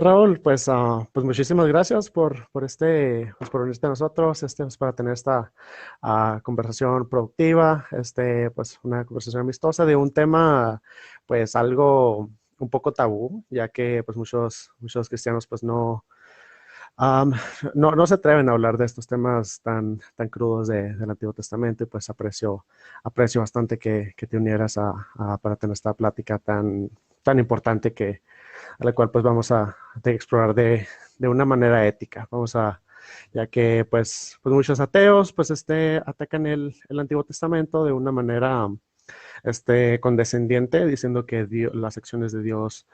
Raúl, pues, pues muchísimas gracias pues por unirte a nosotros, pues para tener esta conversación productiva, pues una conversación amistosa de un tema, pues algo un poco tabú, ya que pues muchos cristianos pues Am, no se atreven a hablar de estos temas tan crudos del Antiguo Testamento y pues aprecio bastante que te unieras para tener esta plática tan importante a la cual pues vamos a explorar de una manera ética. Ya que pues muchos ateos pues atacan el Antiguo Testamento de una manera condescendiente, diciendo que las acciones de Dios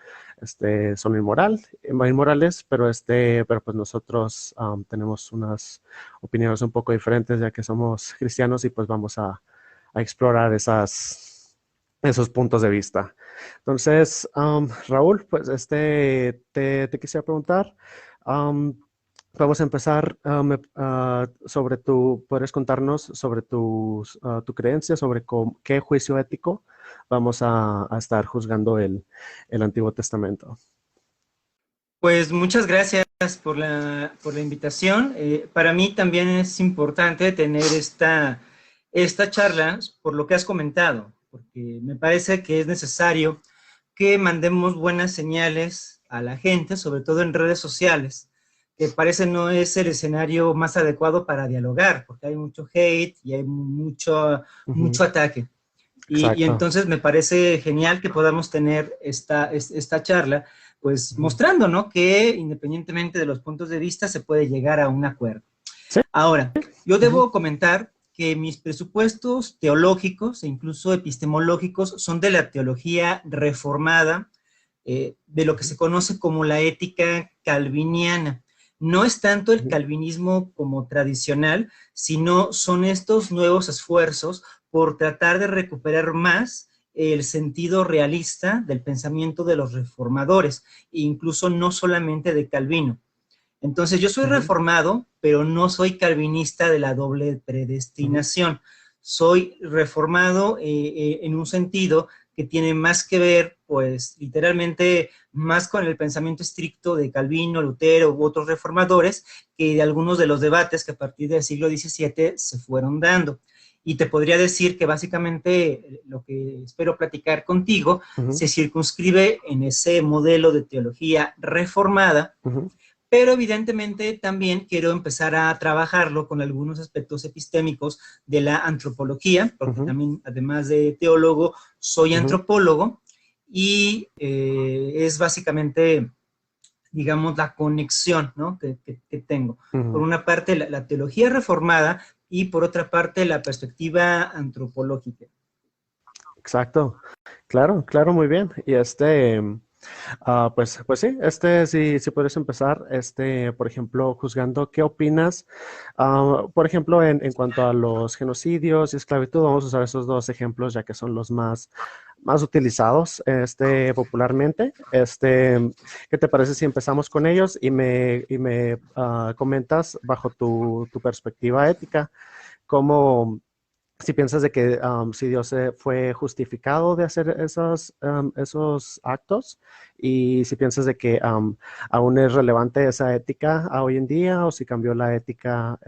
son inmorales, pero pues nosotros tenemos unas opiniones un poco diferentes, ya que somos cristianos y pues vamos a explorar esos puntos de vista. Entonces, Raúl, pues te quisiera preguntar, um, vamos a empezar ¿podrías contarnos sobre tu creencia, sobre qué juicio ético vamos a estar juzgando el Antiguo Testamento? Pues muchas gracias por la invitación. Para mí también es importante tener esta charla por lo que has comentado, porque me parece que es necesario que mandemos buenas señales a la gente, sobre todo en redes sociales, que parece no es el escenario más adecuado para dialogar, porque hay mucho hate y hay Ujú. mucho ataque. Y Exacto. entonces me parece genial que podamos tener esta charla, pues Ujú. mostrando, ¿no? Que independientemente de los puntos de vista se puede llegar a un acuerdo. Sí. Ahora, yo Ujú. debo comentar que mis presupuestos teológicos e incluso epistemológicos son de la teología reformada, de lo que Ujú. se conoce como la ética calviniana. No es tanto el Ujú. calvinismo como tradicional, sino son estos nuevos esfuerzos por tratar de recuperar más el sentido realista del pensamiento de los reformadores, e incluso no solamente de Calvino. Entonces yo soy Ujú. reformado, pero no soy calvinista de la doble Ujú. predestinación. Soy reformado en un sentido que tiene más que ver, pues literalmente, más con el pensamiento estricto de Calvino, Lutero u otros reformadores, que de algunos de los debates que a partir del siglo XVII se fueron dando. Y te podría decir que básicamente lo que espero platicar contigo Ujú. se circunscribe en ese modelo de teología reformada, Ujú. pero evidentemente también quiero empezar a trabajarlo con algunos aspectos epistémicos de la antropología, porque Ujú. también, además de teólogo, soy Ujú. antropólogo y es básicamente, digamos, la conexión, ¿no? que tengo. Por Ujú. una parte, la teología reformada y por otra parte, la perspectiva antropológica. Exacto. Claro, claro, muy bien. Y pues sí, si puedes empezar, por ejemplo, juzgando, ¿qué opinas? Por ejemplo, en cuanto a los genocidios y esclavitud, vamos a usar esos dos ejemplos ya que son los más utilizados, popularmente. ¿Qué te parece si empezamos con ellos y me comentas bajo tu perspectiva ética, cómo si piensas de que si Dios fue justificado de hacer esos actos y si piensas de que aún es relevante esa ética a hoy en día o si cambió la ética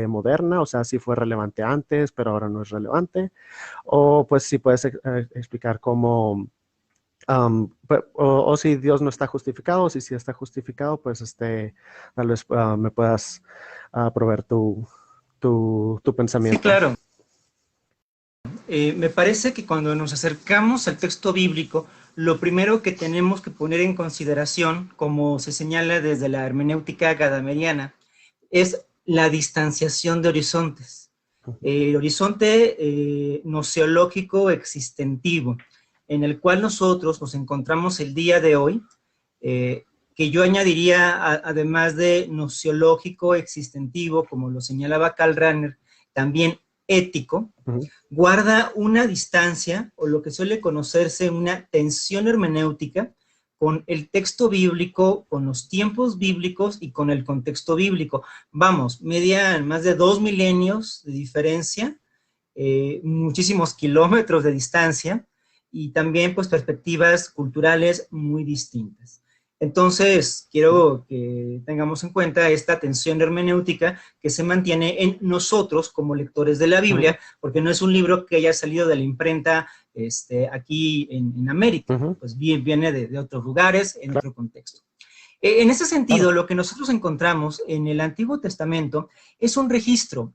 moderna, o sea, si fue relevante antes, pero ahora no es relevante, o pues si puedes explicar cómo, o si Dios no está justificado, o si sí está justificado, pues tal vez me puedas proveer tu Sí, pensamiento. claro. Me parece que cuando nos acercamos al texto bíblico, lo primero que tenemos que poner en consideración, como se señala desde la hermenéutica gadameriana, es la distanciación de horizontes. El horizonte nociológico existentivo, en el cual nosotros nos encontramos el día de hoy, eh, que yo añadiría, además de nociológico existentivo, como lo señalaba Karl Rahner, también ético, Ujú. guarda una distancia o lo que suele conocerse una tensión hermenéutica con el texto bíblico, con los tiempos bíblicos y con el contexto bíblico. Vamos, median más de 2 milenios de diferencia, muchísimos kilómetros de distancia y también pues perspectivas culturales muy distintas. Entonces, quiero que tengamos en cuenta esta tensión hermenéutica que se mantiene en nosotros como lectores de la Ujú, Biblia, porque no es un libro que haya salido de la imprenta aquí en América, ujú, pues viene de otros lugares, en claro, otro contexto. En ese sentido, claro. lo que nosotros encontramos en el Antiguo Testamento es un registro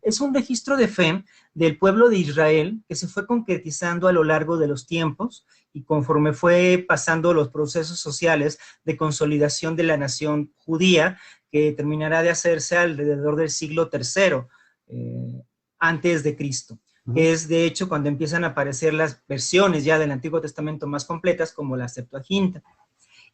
de fe del pueblo de Israel que se fue concretizando a lo largo de los tiempos y conforme fue pasando los procesos sociales de consolidación de la nación judía, que terminará de hacerse alrededor del siglo III antes de Cristo, Ujú, que es de hecho cuando empiezan a aparecer las versiones ya del Antiguo Testamento más completas, como la Septuaginta.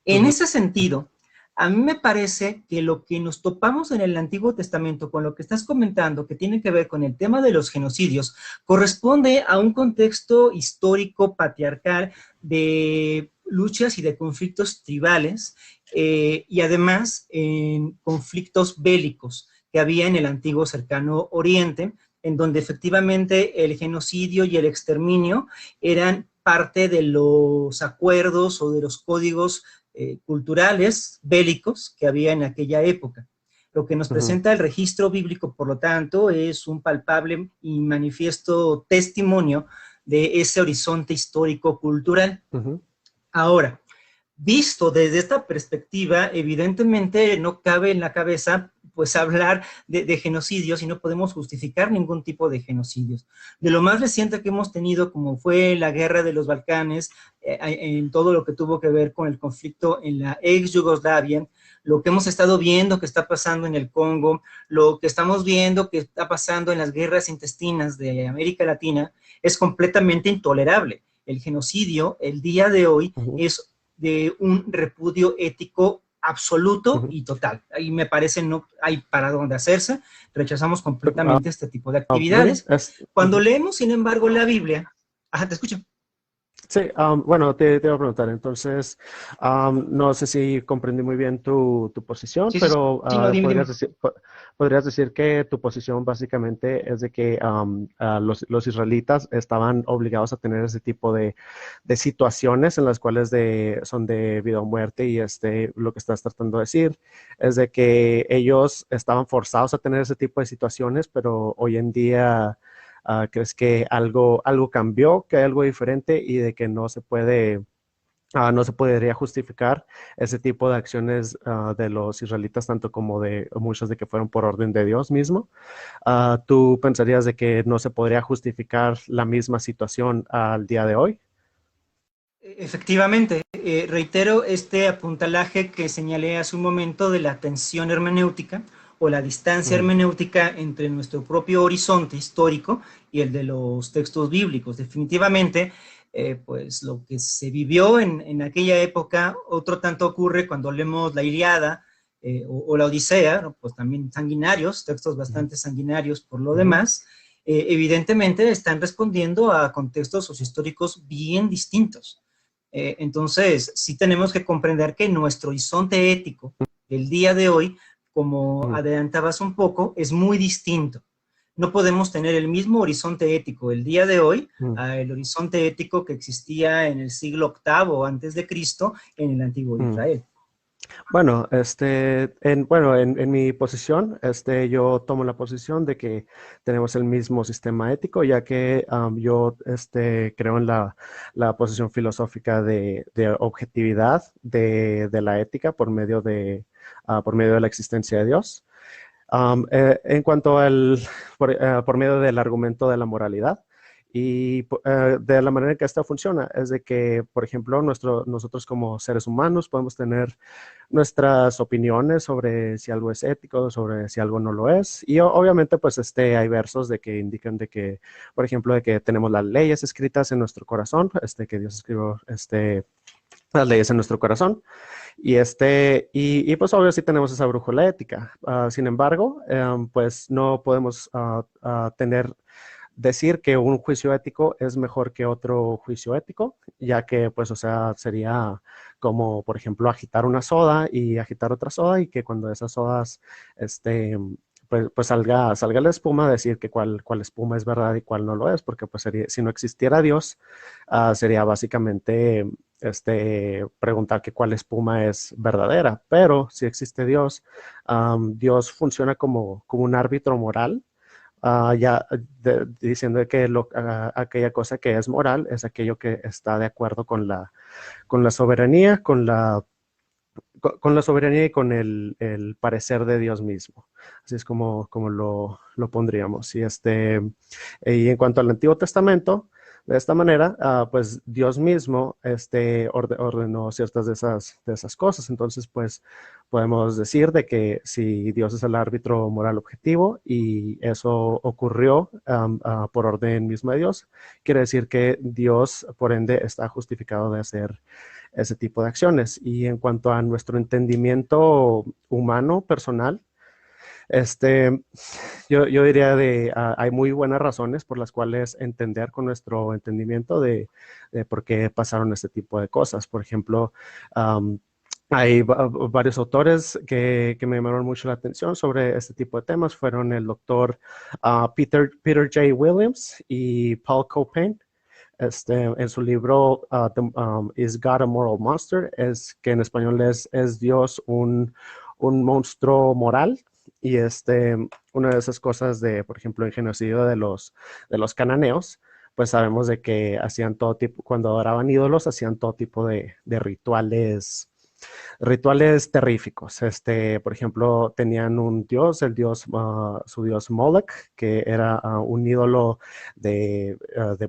En ujú, ese sentido, a mí me parece que lo que nos topamos en el Antiguo Testamento con lo que estás comentando, que tiene que ver con el tema de los genocidios, corresponde a un contexto histórico patriarcal de luchas y de conflictos tribales y además en conflictos bélicos que había en el antiguo cercano Oriente, en donde efectivamente el genocidio y el exterminio eran parte de los acuerdos o de los códigos culturales bélicos que había en aquella época. Lo que nos ujú, presenta el registro bíblico, por lo tanto, es un palpable y manifiesto testimonio de ese horizonte histórico-cultural. ujú. Ahora, visto desde esta perspectiva, evidentemente no cabe en la cabeza pues hablar de genocidios y no podemos justificar ningún tipo de genocidios. De lo más reciente que hemos tenido, como fue la guerra de los Balcanes, en todo lo que tuvo que ver con el conflicto en la ex Yugoslavia, lo que hemos estado viendo que está pasando en el Congo, lo que estamos viendo que está pasando en las guerras intestinas de América Latina, es completamente intolerable. El genocidio, el día de hoy, Ujú, es de un repudio ético absoluto ujú. y total. Ahí me parece no hay para dónde hacerse. Rechazamos Ah, completamente este tipo de Dime. actividades. Cuando Ujú. leemos, sin embargo, la Biblia, ajá, te escucho. Sí, bueno, te iba a preguntar, entonces, no sé si comprendí muy bien tu posición, Sí, sí, pero sí, no, dime, dime. podrías decir que tu posición básicamente es de que los israelitas estaban obligados a tener ese tipo de situaciones en las cuales son de vida o muerte, y lo que estás tratando de decir es de que ellos estaban forzados a tener ese tipo de situaciones, pero hoy en día ¿crees que algo cambió, que hay algo diferente y de que no se podría justificar ese tipo de acciones de los israelitas, tanto como de muchos de que fueron por orden de Dios mismo? ¿Tú pensarías de que no se podría justificar la misma situación al día de hoy? Efectivamente, reitero este apuntalaje que señalé hace un momento de la tensión hermenéutica o la distancia Ujú, hermenéutica entre nuestro propio horizonte histórico y el de los textos bíblicos. Definitivamente, pues lo que se vivió en aquella época, otro tanto ocurre cuando leemos la Ilíada o la Odisea, ¿no? Pues también sanguinarios, textos ujú, bastante sanguinarios por lo ujú, demás, evidentemente están respondiendo a contextos sociohistóricos bien distintos. Entonces, sí tenemos que comprender que nuestro horizonte ético del día de hoy, como ujú. adelantabas un poco, es muy distinto. No podemos tener el mismo horizonte ético el día de hoy Ujú, al horizonte ético que existía en el siglo octavo antes de Cristo en el antiguo ujú. Israel. Bueno, en mi posición, yo tomo la posición de que tenemos el mismo sistema ético, ya que yo, creo en la posición filosófica de objetividad de la ética por medio de la existencia de Dios. En cuanto por medio del argumento de la moralidad. Y de la manera en que esta funciona es de que, por ejemplo, nosotros como seres humanos podemos tener nuestras opiniones sobre si algo es ético, sobre si algo no lo es. Y obviamente, pues, hay versos de que indican de que, por ejemplo, de que tenemos las leyes escritas en nuestro corazón, que Dios escribió, las leyes en nuestro corazón. Y pues obvio sí tenemos esa brújula ética. Sin embargo, pues no podemos decir que un juicio ético es mejor que otro juicio ético, ya que pues o sea sería como por ejemplo agitar una soda y agitar otra soda y que cuando esas sodas pues salga la espuma, decir que cuál espuma es verdad y cuál no lo es, porque pues sería, si no existiera Dios, sería básicamente preguntar que cuál espuma es verdadera, pero si existe Dios, Dios funciona como un árbitro moral, ya diciendo que aquella cosa que es moral es aquello que está de acuerdo con la soberanía, con la soberanía y con el parecer de Dios mismo. Así es como lo pondríamos. Y en cuanto al Antiguo Testamento, de esta manera, pues Dios mismo ordenó ciertas de esas cosas. Entonces, pues podemos decir de que si Dios es el árbitro moral objetivo y eso ocurrió por orden mismo de Dios, quiere decir que Dios, por ende, está justificado de hacer ese tipo de acciones. Y en cuanto a nuestro entendimiento humano, personal, este, yo diría hay muy buenas razones por las cuales entender con nuestro entendimiento de por qué pasaron este tipo de cosas. Por ejemplo, hay varios autores que me llamaron mucho la atención sobre este tipo de temas. Fueron el doctor Peter J. Williams y Paul Copain. En su libro Is God a Moral Monster? Que en español es Dios un monstruo moral. Y una de esas cosas por ejemplo, el genocidio de los cananeos, pues sabemos de que hacían todo tipo, cuando adoraban ídolos, hacían todo tipo de rituales terríficos. Por ejemplo, tenían un dios, su dios Moloch, que era un ídolo de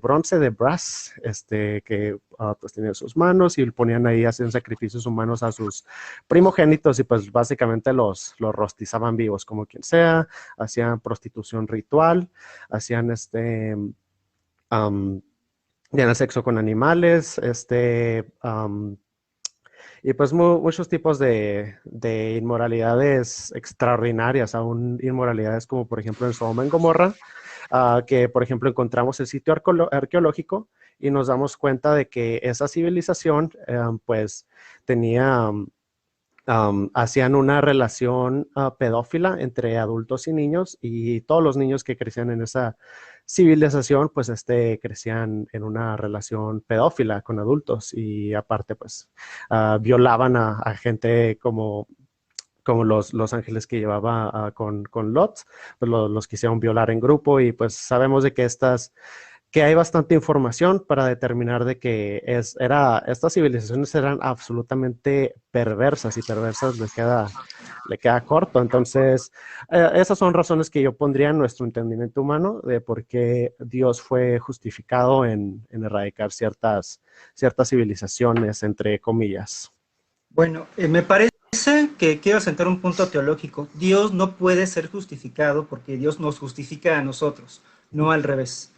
bronce, de brass, que pues tenía sus manos y ponían ahí, hacían sacrificios humanos a sus primogénitos y pues básicamente los rostizaban vivos, como quien sea, hacían prostitución ritual, hacían tenían sexo con animales, y pues muchos tipos de inmoralidades extraordinarias, aún inmoralidades como por ejemplo en Sodoma y Gomorra, que por ejemplo encontramos el sitio arqueológico y nos damos cuenta de que esa civilización pues tenía, hacían una relación pedófila entre adultos y niños y todos los niños que crecían en esa civilización pues crecían en una relación pedófila con adultos y aparte pues violaban a gente como los ángeles que llevaba con Lot, pues los quisieron violar en grupo y pues sabemos de que hay bastante información para determinar de que estas civilizaciones eran absolutamente perversas y perversas le queda corto. Entonces, esas son razones que yo pondría en nuestro entendimiento humano de por qué Dios fue justificado en erradicar ciertas civilizaciones, entre comillas. Bueno, me parece que quiero sentar un punto teológico. Dios no puede ser justificado porque Dios nos justifica a nosotros, no al revés.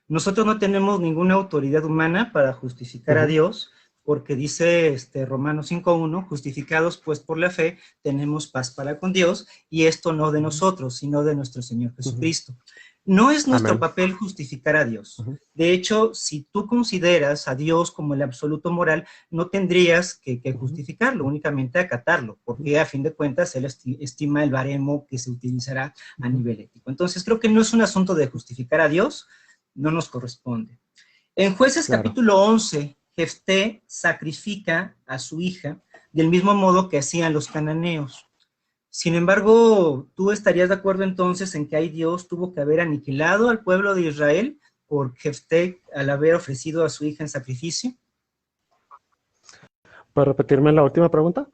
Nosotros no tenemos ninguna autoridad humana para justificar a Dios, porque dice Romanos 5.1, justificados pues por la fe, tenemos paz para con Dios, y esto no de nosotros, sino de nuestro Señor Jesucristo. No es nuestro Amén. papel justificar a Dios. De hecho, si tú consideras a Dios como el absoluto moral, no tendrías que justificarlo, únicamente acatarlo, porque a fin de cuentas Él estima el baremo que se utilizará a nivel ético. Entonces, creo que no es un asunto de justificar a Dios, no nos corresponde. En Jueces capítulo 11, Jefté sacrifica a su hija del mismo modo que hacían los cananeos. Sin embargo, ¿tú estarías de acuerdo entonces en que ahí Dios tuvo que haber aniquilado al pueblo de Israel por Jefté al haber ofrecido a su hija en sacrificio? ¿Puedes repetirme la última pregunta?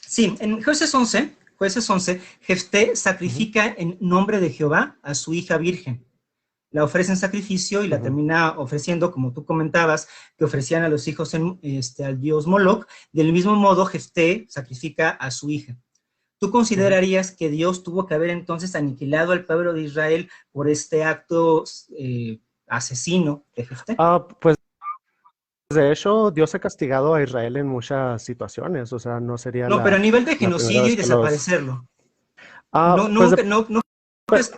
Sí, en Jueces 11, Jefté sacrifica en nombre de Jehová a su hija virgen. La ofrece en sacrificio y la termina ofreciendo, como tú comentabas, que ofrecían a los hijos al dios Moloch. Del mismo modo, Jefté sacrifica a su hija. ¿Tú considerarías que Dios tuvo que haber entonces aniquilado al pueblo de Israel por este acto asesino de Jefté? Pues de hecho, Dios ha castigado a Israel en muchas situaciones, o sea, no sería No, pero a nivel de la primera genocidio y vez que los... desaparecerlo. pues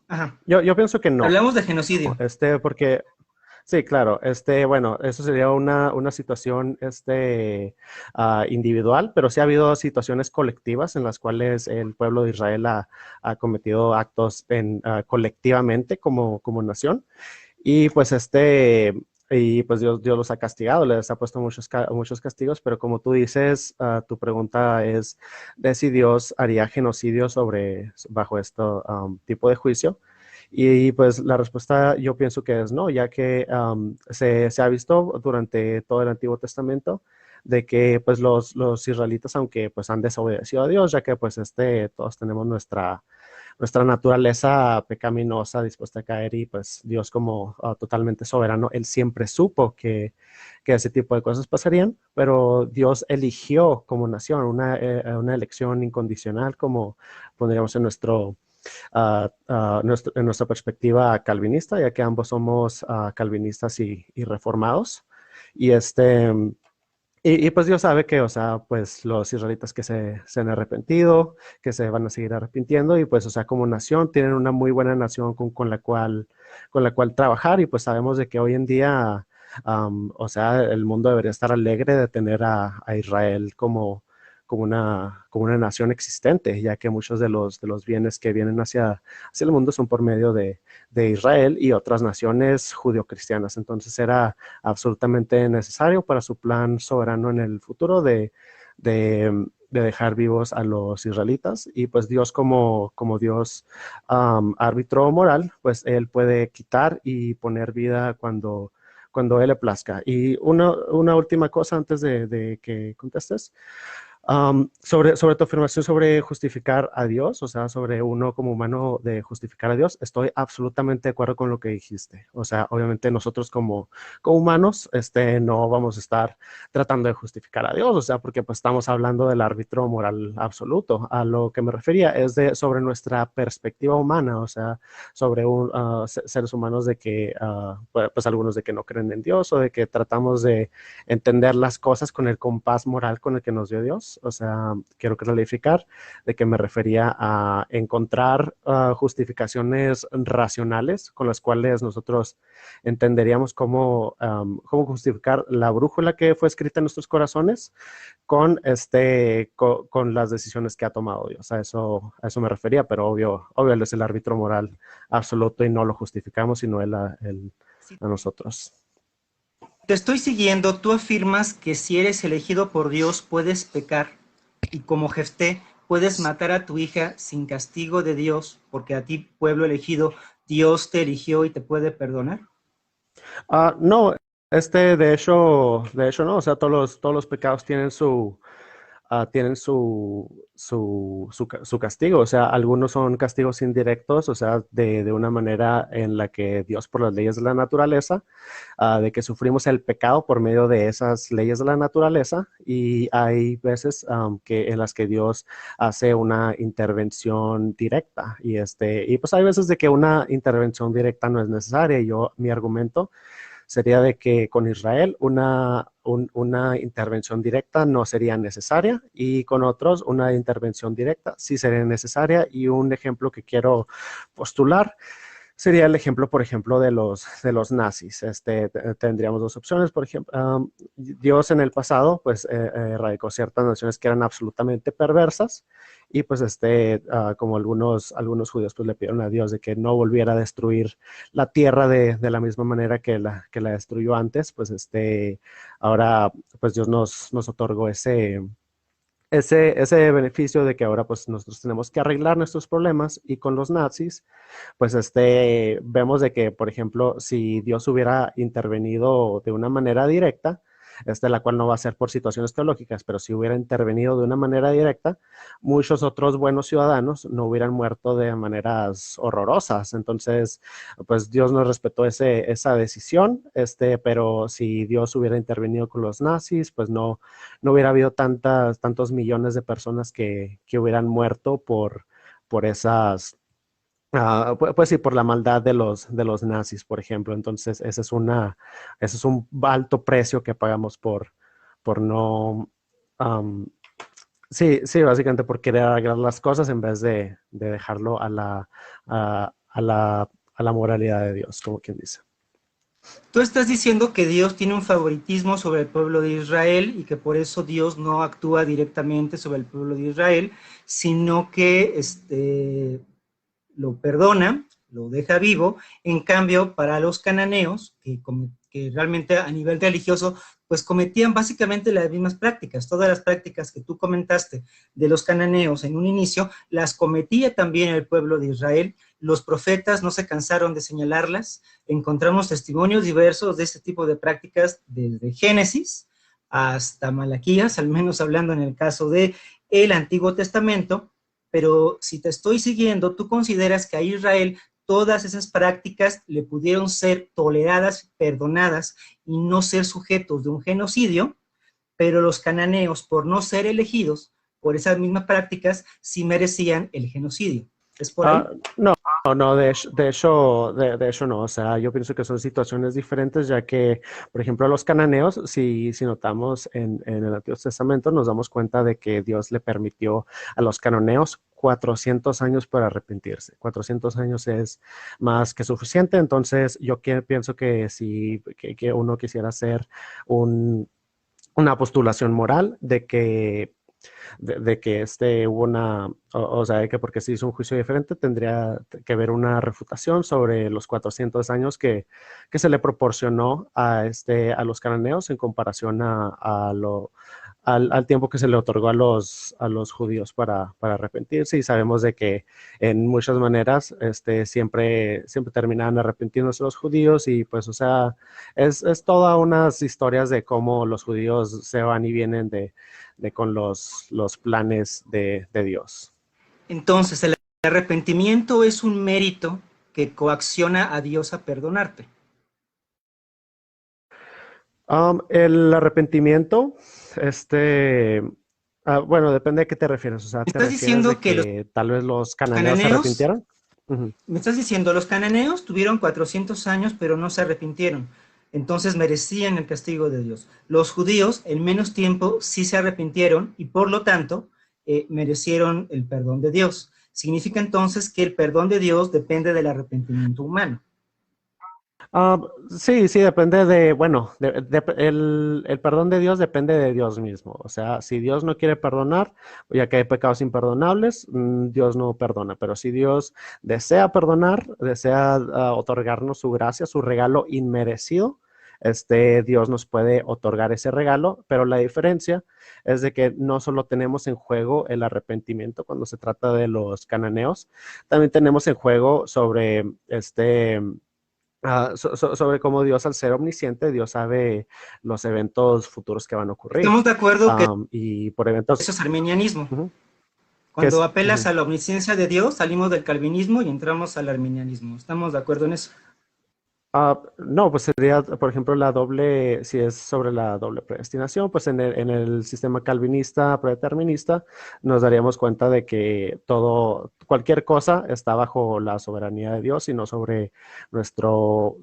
Ajá. yo pienso que no, Hablamos de genocidio. porque sí, claro, bueno, eso sería una situación, individual, pero sí ha habido situaciones colectivas en las cuales el pueblo de Israel ha cometido actos colectivamente como nación. Y pues y pues Dios los ha castigado, les ha puesto muchos castigos, pero como tú dices, tu pregunta es de si Dios haría genocidio bajo este tipo de juicio. Y pues la respuesta yo pienso que es no, ya que se ha visto durante todo el Antiguo Testamento de que pues los israelitas, aunque pues han desobedecido a Dios, ya que pues todos tenemos nuestra naturaleza pecaminosa dispuesta a caer y pues Dios como totalmente soberano, Él siempre supo que ese tipo de cosas pasarían, pero Dios eligió como nación una elección incondicional, como pondríamos en en nuestra perspectiva calvinista, ya que ambos somos calvinistas y reformados. Y pues Dios sabe que, o sea, pues los israelitas que se han arrepentido, que se van a seguir arrepintiendo y pues, o sea, como nación tienen una muy buena nación con la cual trabajar y pues sabemos de que hoy en día, o sea, el mundo debería estar alegre de tener a Israel como una nación existente, ya que muchos de los bienes que vienen hacia el mundo son por medio de Israel y otras naciones judio-cristianas. Entonces era absolutamente necesario para su plan soberano en el futuro de dejar vivos a los israelitas y pues Dios como Dios árbitro moral, pues Él puede quitar y poner vida cuando Él le plazca. Y una última cosa antes de que contestes. Sobre tu afirmación sobre justificar a Dios, o sea, sobre uno como humano de justificar a Dios, estoy absolutamente de acuerdo con lo que dijiste. O sea, obviamente nosotros como humanos, no vamos a estar tratando de justificar a Dios, o sea, porque pues estamos hablando del árbitro moral absoluto. A lo que me refería es sobre nuestra perspectiva humana, o sea, sobre seres humanos de que, pues algunos de que no creen en Dios o de que tratamos de entender las cosas con el compás moral con el que nos dio Dios. O sea, quiero clarificar de que me refería a encontrar justificaciones racionales con las cuales nosotros entenderíamos cómo justificar la brújula que fue escrita en nuestros corazones con las decisiones que ha tomado Dios. A eso me refería, pero obvio Él es el árbitro moral absoluto y no lo justificamos, sino Él Si a nosotros. te estoy siguiendo, tú afirmas que si eres elegido por Dios puedes pecar y como Jefté puedes matar a tu hija sin castigo de Dios porque a ti, pueblo elegido, Dios te eligió y te puede perdonar. No, de hecho no, o sea, todos los pecados tienen su castigo, o sea, algunos son castigos indirectos, o sea, de una manera en la que Dios por las leyes de la naturaleza, de que sufrimos el pecado por medio de esas leyes de la naturaleza, y hay veces en las que Dios hace una intervención directa, y pues hay veces de que una intervención directa no es necesaria, y mi argumento sería de que con Israel una intervención directa no sería necesaria y con otros una intervención directa sí sería necesaria. Y un ejemplo que quiero postular sería el ejemplo, por ejemplo, de los nazis. Tendríamos dos opciones. Por ejemplo, Dios en el pasado, pues, erradicó ciertas naciones que eran absolutamente perversas y, pues, como algunos judíos, pues, le pidieron a Dios de que no volviera a destruir la tierra de la misma manera que la destruyó antes. Pues, ahora, pues, Dios nos otorgó ese beneficio de que ahora, pues, nosotros tenemos que arreglar nuestros problemas y con los nazis pues vemos de que, por ejemplo, si Dios hubiera intervenido de una manera directa, la cual no va a ser por situaciones teológicas, pero si hubiera intervenido de una manera directa, muchos otros buenos ciudadanos no hubieran muerto de maneras horrorosas. Entonces, pues Dios no respetó esa decisión, pero si Dios hubiera intervenido con los nazis, pues no hubiera habido tantos millones de personas que hubieran muerto por esas pues sí, por la maldad de los nazis, por ejemplo. Entonces, ese es un alto precio que pagamos por no, am, sí, sí, básicamente por querer arreglar las cosas en vez de dejarlo a la moralidad de Dios, como quien dice. Tú estás diciendo que Dios tiene un favoritismo sobre el pueblo de Israel y que por eso Dios no actúa directamente sobre el pueblo de Israel, sino que lo perdona lo deja vivo. En cambio, para los cananeos, que realmente a nivel religioso, pues cometían básicamente las mismas prácticas. Todas las prácticas que tú comentaste de los cananeos en un inicio, las cometía también el pueblo de Israel. Los profetas no se cansaron de señalarlas. Encontramos testimonios diversos de este tipo de prácticas desde Génesis hasta Malaquías, al menos hablando en el caso de el Antiguo Testamento. Pero si te estoy siguiendo, tú consideras que a Israel todas esas prácticas le pudieron ser toleradas, perdonadas y no ser sujetos de un genocidio, pero los cananeos, por no ser elegidos por esas mismas prácticas, sí merecían el genocidio. ¿Es por ahí? No, no, de hecho no, o sea, yo pienso que son situaciones diferentes, ya que, por ejemplo, los cananeos, si notamos en el Antiguo Testamento, nos damos cuenta de que Dios le permitió a los cananeos 400 años para arrepentirse. 400 años es más que suficiente, entonces pienso que si que uno quisiera hacer una postulación moral de que hubo o sea, de que porque se hizo un juicio diferente, tendría que haber una refutación sobre los 400 años que se le proporcionó a los cananeos en comparación al tiempo que se le otorgó a los judíos para arrepentirse. Y sabemos de que en muchas maneras siempre terminaban arrepintiéndose los judíos y pues, o sea, es todas unas historias de cómo los judíos se van y vienen con los planes de Dios. Entonces, el arrepentimiento es un mérito que coacciona a Dios a perdonarte. El arrepentimiento, bueno, depende de qué te refieres. O sea, Me ¿te estás refieres de diciendo que los que tal vez los cananeos se cananeos, arrepintieron? Ujú. me estás diciendo, los cananeos tuvieron 400 años, pero no se arrepintieron. Entonces merecían el castigo de Dios. Los judíos, en menos tiempo, sí se arrepintieron y por lo tanto merecieron el perdón de Dios. Significa entonces que el perdón de Dios depende del arrepentimiento humano. Ah, sí, sí, depende bueno, el perdón de Dios depende de Dios mismo. O sea, si Dios no quiere perdonar, ya que hay pecados imperdonables, Dios no perdona. Pero si Dios desea perdonar, desea otorgarnos su gracia, su regalo inmerecido, Dios nos puede otorgar ese regalo, pero la diferencia es de que no solo tenemos en juego el arrepentimiento cuando se trata de los cananeos, también tenemos en juego sobre cómo Dios, al ser omnisciente, Dios sabe los eventos futuros que van a ocurrir. Estamos de acuerdo que Y por eventos, eso es arminianismo. ujú, que Cuando es, apelas ujú. a la omnisciencia de Dios, salimos del calvinismo y entramos al arminianismo. ¿Estamos de acuerdo en eso? No, pues sería, por ejemplo, si es sobre la doble predestinación, pues en el sistema calvinista predeterminista nos daríamos cuenta de que cualquier cosa está bajo la soberanía de Dios y no sobre nuestro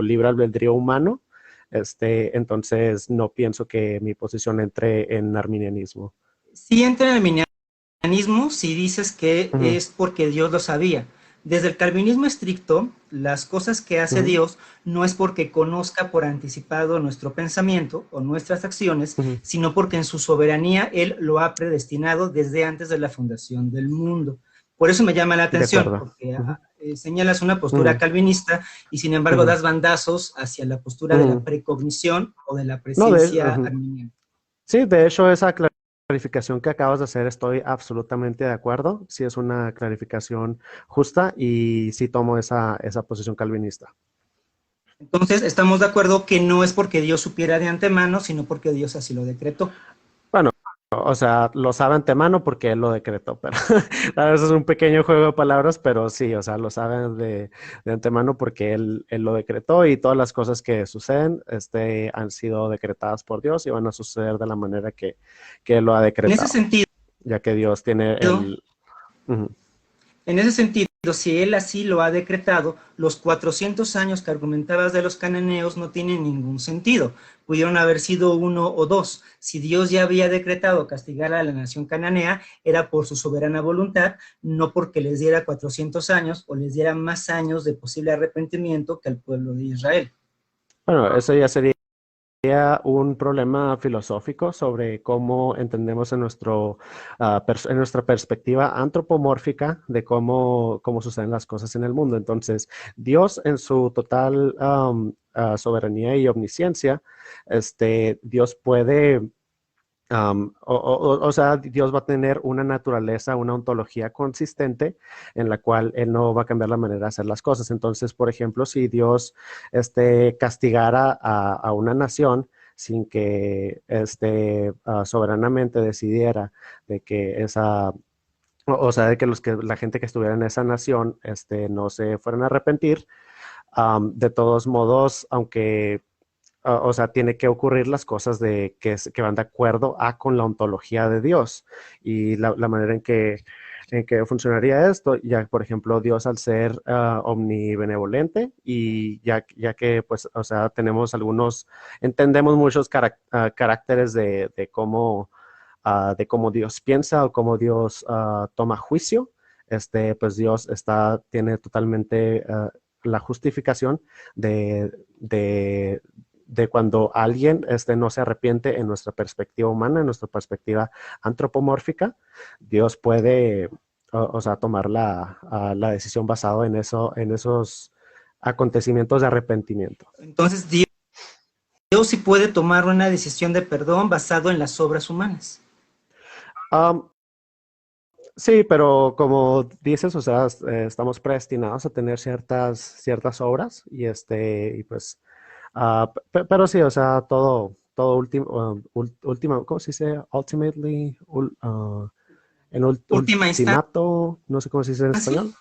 libre albedrío humano. Entonces no pienso que mi posición entre en arminianismo. Sí entra en el arminianismo si dices que Ujú, es porque Dios lo sabía. Desde el calvinismo estricto, las cosas que hace ujú, Dios no es porque conozca por anticipado nuestro pensamiento o nuestras acciones, ujú. sino porque en su soberanía Él lo ha predestinado desde antes de la fundación del mundo. Por eso me llama la De atención, acuerdo. porque Ujú, señalas una postura ujú, calvinista y sin embargo ujú, das bandazos hacia la postura de la ujú. precognición o de la No, presencia ujú. arminiana. Sí, de hecho, esa clarificación que acabas de hacer, estoy absolutamente de acuerdo. Sí, es una clarificación justa y sí tomo esa posición calvinista. Entonces, estamos de acuerdo que no es porque Dios supiera de antemano, sino porque Dios así lo decretó. Bueno, o sea, lo sabe antemano porque él lo decretó, pero a veces es un pequeño juego de palabras, pero sí, o sea, lo sabe de antemano porque él lo decretó y todas las cosas que suceden, han sido decretadas por Dios y van a suceder de la manera que él lo ha En ese decretado, sentido, ya que Dios tiene el... Ujú. En ese sentido, si él así lo ha decretado, los 400 años que argumentabas de los cananeos no tienen ningún sentido. Pudieron haber sido uno o dos. Si Dios ya había decretado castigar a la nación cananea, era por su soberana voluntad, no porque les diera 400 años o les diera más años de posible arrepentimiento que al pueblo de Israel. Bueno, eso ya sería un problema filosófico sobre cómo entendemos en nuestra perspectiva antropomórfica de cómo suceden las cosas en el mundo. Entonces, Dios en su total soberanía y omnisciencia, Dios puede o sea, Dios va a tener una naturaleza, una ontología consistente en la cual Él no va a cambiar la manera de hacer las cosas. Entonces, por ejemplo, si Dios castigara a una nación sin que soberanamente decidiera de que o sea, de que la gente que estuviera en esa nación no se fueran a arrepentir, de todos modos, aunque o sea, tiene que ocurrir las cosas que van de acuerdo con la ontología de Dios y la manera en que funcionaría esto, ya por ejemplo Dios al ser omnibenevolente y ya que pues, o sea, entendemos muchos caracteres de cómo Dios piensa o cómo Dios toma juicio, pues Dios tiene totalmente la justificación de cuando alguien no se arrepiente en nuestra perspectiva humana, en nuestra perspectiva antropomórfica, Dios puede, o sea, tomar la decisión basado en esos acontecimientos de arrepentimiento. Entonces, Dios sí puede tomar una decisión de perdón basado en las obras humanas. Sí, pero como dices, o sea, estamos predestinados a tener ciertas obras y pues, pero sí, o sea, todo último, ¿cómo se dice? Ultimately, Última instancia. ultimato, no sé cómo se dice en español.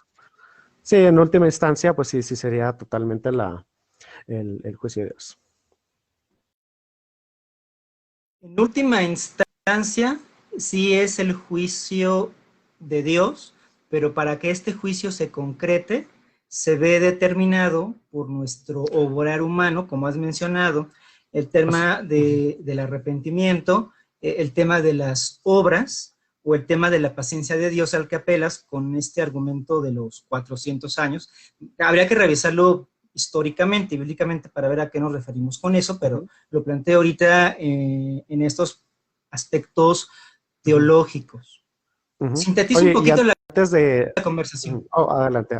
Sí, en última instancia, pues sí sería totalmente el juicio de Dios. En última instancia, sí es el juicio de Dios, pero para que este juicio se concrete, se ve determinado por nuestro obrar humano, como has mencionado, el tema del arrepentimiento, el tema de las obras o el tema de la paciencia de Dios al que apelas con este argumento de los 400 años. Habría que revisarlo históricamente y bíblicamente para ver a qué nos referimos con eso, pero lo planteo ahorita en estos aspectos teológicos. Sintetizo un poquito la conversación. Adelante,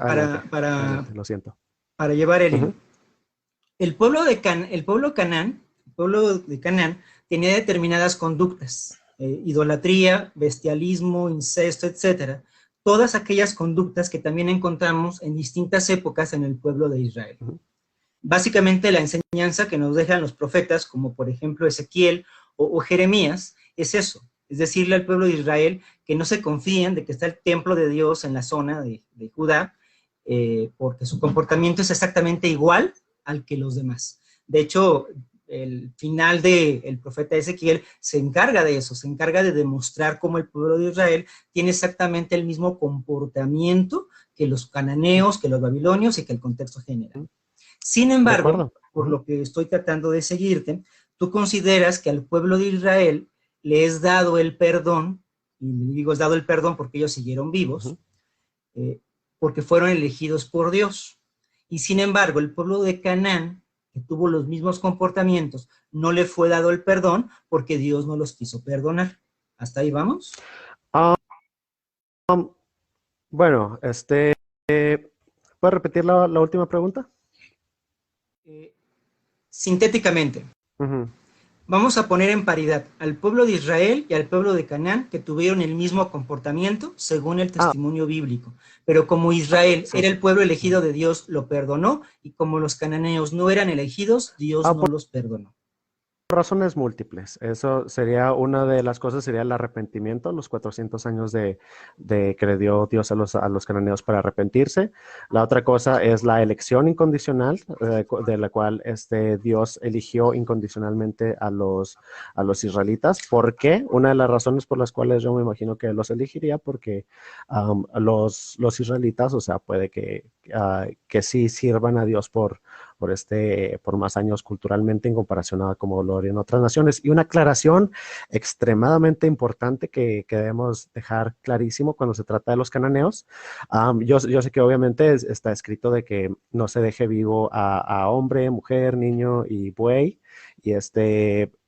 Para lo siento. Para llevar el hilo. El pueblo de Canaán tenía determinadas conductas, idolatría, bestialismo, incesto, etcétera. Todas aquellas conductas que también encontramos en distintas épocas en el pueblo de Israel. Básicamente la enseñanza que nos dejan los profetas, como por ejemplo Ezequiel o Jeremías, es eso. Es decirle al pueblo de Israel que no se confíen de que está el templo de Dios en la zona de Judá, porque su comportamiento es exactamente igual al que los demás. De hecho, el final del profeta Ezequiel se encarga de eso, se encarga de demostrar cómo el pueblo de Israel tiene exactamente el mismo comportamiento que los cananeos, que los babilonios y que el contexto general. Sin embargo, por lo que estoy tratando de seguirte, tú consideras que al pueblo de Israel le es dado el perdón, y digo es dado el perdón porque ellos siguieron vivos, porque fueron elegidos por Dios. Y sin embargo, el pueblo de Canaán, que tuvo los mismos comportamientos, no le fue dado el perdón porque Dios no los quiso perdonar. ¿Hasta ahí vamos? Bueno, ¿puedes repetir la última pregunta? Sintéticamente. Vamos a poner en paridad al pueblo de Israel y al pueblo de Canaán, que tuvieron el mismo comportamiento según el testimonio bíblico. Pero como Israel era el pueblo elegido de Dios, lo perdonó, y como los cananeos no eran elegidos, Dios no los perdonó. Razones múltiples. Eso sería una de las cosas, sería el arrepentimiento, los 400 años de que le dio Dios a los cananeos para arrepentirse. La otra cosa es la elección incondicional, de la cual Dios eligió incondicionalmente a los israelitas. ¿Por qué? Una de las razones por las cuales yo me imagino que los elegiría, porque los israelitas, o sea, puede que sí sirvan a Dios por por más años culturalmente en comparación a como lo harían otras naciones. Y una aclaración extremadamente importante que debemos dejar clarísimo cuando se trata de los cananeos. Yo sé que obviamente está escrito de que no se deje vivo a hombre, mujer, niño y buey,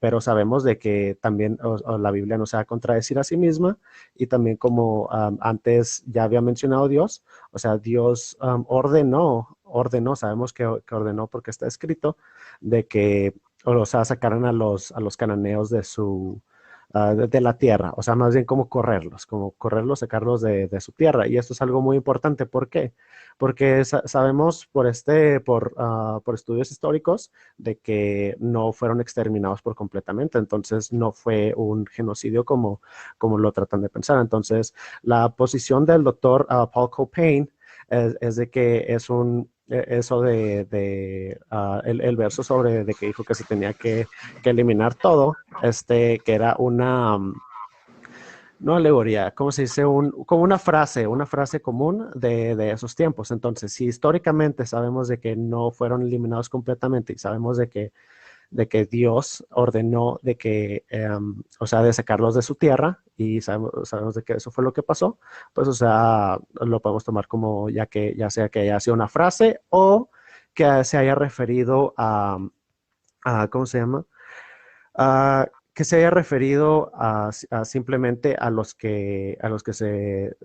pero sabemos de que también o la Biblia no se va a contradecir a sí misma, y también como antes ya había mencionado Dios, o sea, Dios ordenó, sabemos que ordenó porque está escrito, de que, o sea, sacaran a los cananeos de la tierra, o sea, más bien como correrlos, sacarlos de su tierra. Y esto es algo muy importante. ¿Por qué? Porque sabemos por estudios históricos de que no fueron exterminados por completamente, entonces no fue un genocidio como lo tratan de pensar. Entonces, la posición del doctor Paul Copain es de que eso el verso sobre de que dijo que se tenía que eliminar todo, que era no alegoría, ¿cómo se dice? Como una frase común de esos tiempos. Entonces, si históricamente sabemos de que no fueron eliminados completamente y sabemos de que Dios ordenó de que, o sea, de sacarlos de su tierra, y sabemos de que eso fue lo que pasó, pues, o sea, lo podemos tomar como ya sea que haya sido una frase o que se haya referido ¿cómo se llama? Que se haya referido a simplemente a los que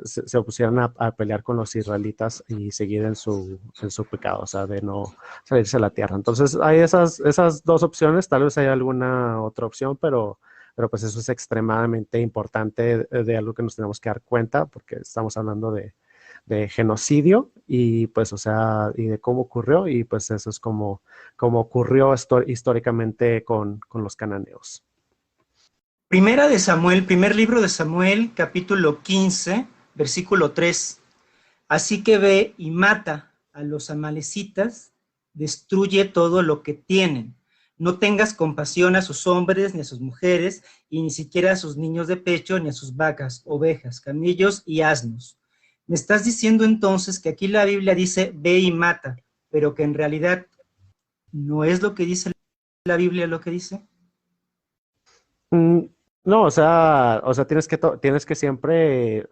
se opusieran a pelear con los israelitas y seguir en su pecado, o sea, de no salirse de la tierra. Entonces, hay esas dos opciones, tal vez haya alguna otra opción, pero pues eso es extremadamente importante, de algo que nos tenemos que dar cuenta, porque estamos hablando de genocidio y pues, o sea, y de cómo ocurrió, y pues eso es como ocurrió históricamente con los cananeos. Primera de Samuel, primer libro de Samuel, capítulo 15, versículo 3. Así que ve y mata a los amalecitas, destruye todo lo que tienen. No tengas compasión a sus hombres ni a sus mujeres, y ni siquiera a sus niños de pecho, ni a sus vacas, ovejas, camellos y asnos. Me estás diciendo entonces que aquí la Biblia dice ve y mata, pero que en realidad no es lo que dice la Biblia lo que dice. Mm, No, o sea, tienes que siempre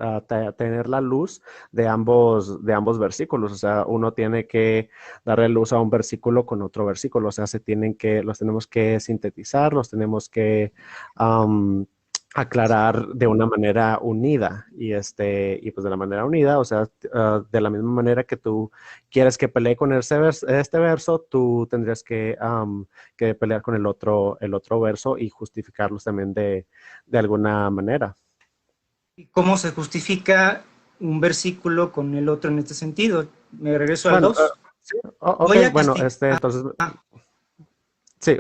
tener la luz de ambos versículos. O sea, uno tiene que darle luz a un versículo con otro versículo. O sea, los tenemos que sintetizar, los tenemos que am, aclarar de una manera unida. Y pues de la manera unida, o sea, de la misma manera que tú quieres que pelee con este verso, tú tendrías que pelear con el otro verso y justificarlos también de alguna manera. ¿Y cómo se justifica un versículo con el otro en este sentido? Me regreso al Bueno, 2. sí, ok, Voy a bueno, castigar. entonces, sí,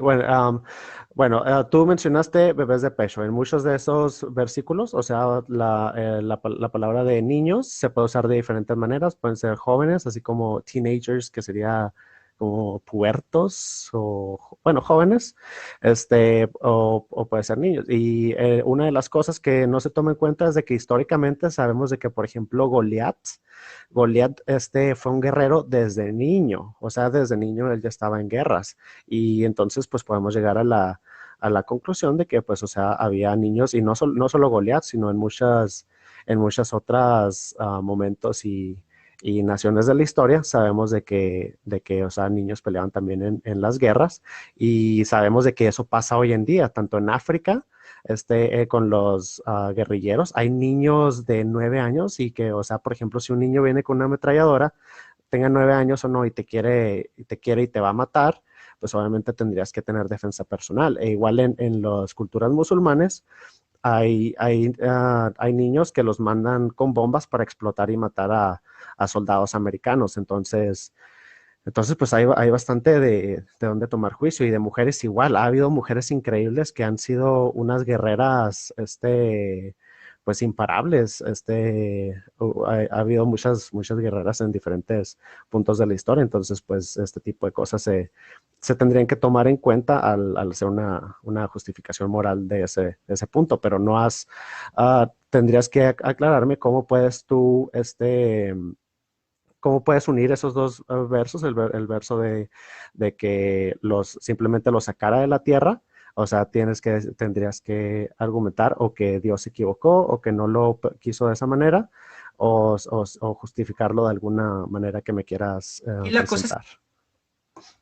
bueno, tú mencionaste bebés de pecho. En muchos de esos versículos, o sea, la palabra de niños se puede usar de diferentes maneras. Pueden ser jóvenes, así como teenagers, que sería como puertos, o, bueno, jóvenes, o puede ser niños. Y una de las cosas que no se toma en cuenta es de que históricamente sabemos de que, por ejemplo, Goliat, fue un guerrero desde niño, o sea, desde niño él ya estaba en guerras. Y entonces, pues podemos llegar a la conclusión de que, pues, o sea, había niños, y no solo Goliat, sino en muchas otras momentos y naciones de la historia, sabemos de que, o sea, niños peleaban también en las guerras, y sabemos de que eso pasa hoy en día, tanto en África, con los guerrilleros. Hay niños de 9 años y que, o sea, por ejemplo, si un niño viene con una ametralladora, tenga 9 años o no, y te va a matar, pues obviamente tendrías que tener defensa personal. E igual en las culturas musulmanes, hay niños que los mandan con bombas para explotar y matar a soldados americanos. Entonces, pues hay bastante de dónde tomar juicio, y de mujeres igual. Ha habido mujeres increíbles que han sido unas guerreras, pues imparables. Ha habido muchas, muchas guerreras en diferentes puntos de la historia. Entonces, pues este tipo de cosas se tendrían que tomar en cuenta al hacer una justificación moral de ese punto, pero tendrías que aclararme cómo puedes tú, cómo puedes unir esos dos versos, el verso de que simplemente los sacara de la tierra. O sea, tendrías que argumentar o que Dios se equivocó o que no lo quiso de esa manera o justificarlo de alguna manera que me quieras Y la cosa es presentar.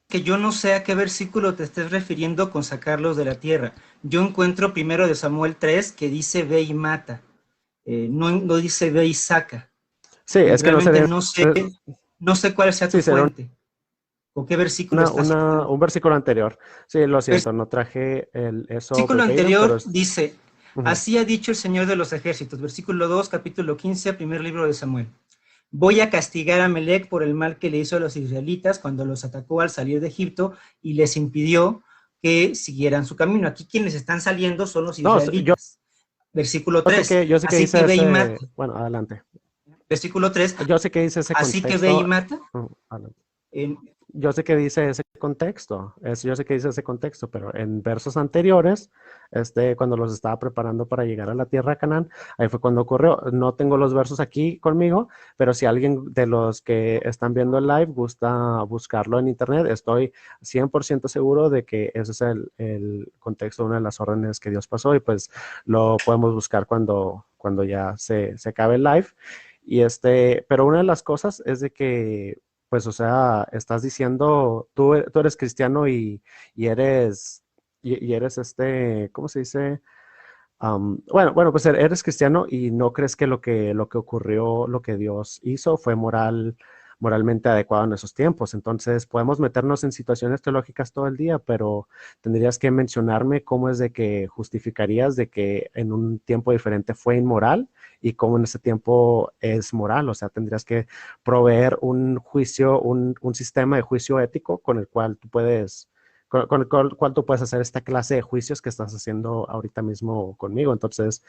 que yo no sé a qué versículo te estés refiriendo con sacarlos de la tierra. Yo encuentro primero de Samuel 3 que dice ve y mata, no dice ve y saca. Sí, Y es que no realmente sería, no sé cuál sea tu sí, sería fuente o qué versículo estás citando. un versículo anterior. Sí, lo El siento, no traje eso versículo verbatim, pero anterior dice, ujú. así ha dicho el Señor de los ejércitos, versículo 2, capítulo 15, primer libro de Samuel. Voy a castigar a Melec por el mal que le hizo a los israelitas cuando los atacó al salir de Egipto y les impidió que siguieran su camino. Aquí quienes están saliendo son los No, israelitas. Versículo 3, yo sé que así dice que ve y mata. bueno, adelante. Versículo 3, Yo sé que dice ese así que ve y contexto. mata. Adelante. En, Yo sé que dice ese contexto, yo sé que dice ese contexto, pero en versos anteriores, cuando los estaba preparando para llegar a la tierra de Canaán, ahí fue cuando ocurrió. No tengo los versos aquí conmigo, pero si alguien de los que están viendo el live gusta buscarlo en internet, estoy 100% seguro de que ese es el contexto, una de las órdenes que Dios pasó y pues lo podemos buscar cuando ya se acabe el live. Pero una de las cosas es de que pues, o sea, estás diciendo, tú eres cristiano y eres, y eres ¿cómo se dice? Bueno, pues eres cristiano y no crees que lo que ocurrió, lo que Dios hizo fue moralmente adecuado en esos tiempos. Entonces, podemos meternos en situaciones teológicas todo el día, pero tendrías que mencionarme cómo es de que justificarías de que en un tiempo diferente fue inmoral y cómo en ese tiempo es moral. O sea, tendrías que proveer un juicio, un sistema de juicio ético con el cual tú puedes con el cual tú puedes hacer esta clase de juicios que estás haciendo ahorita mismo conmigo. Entonces,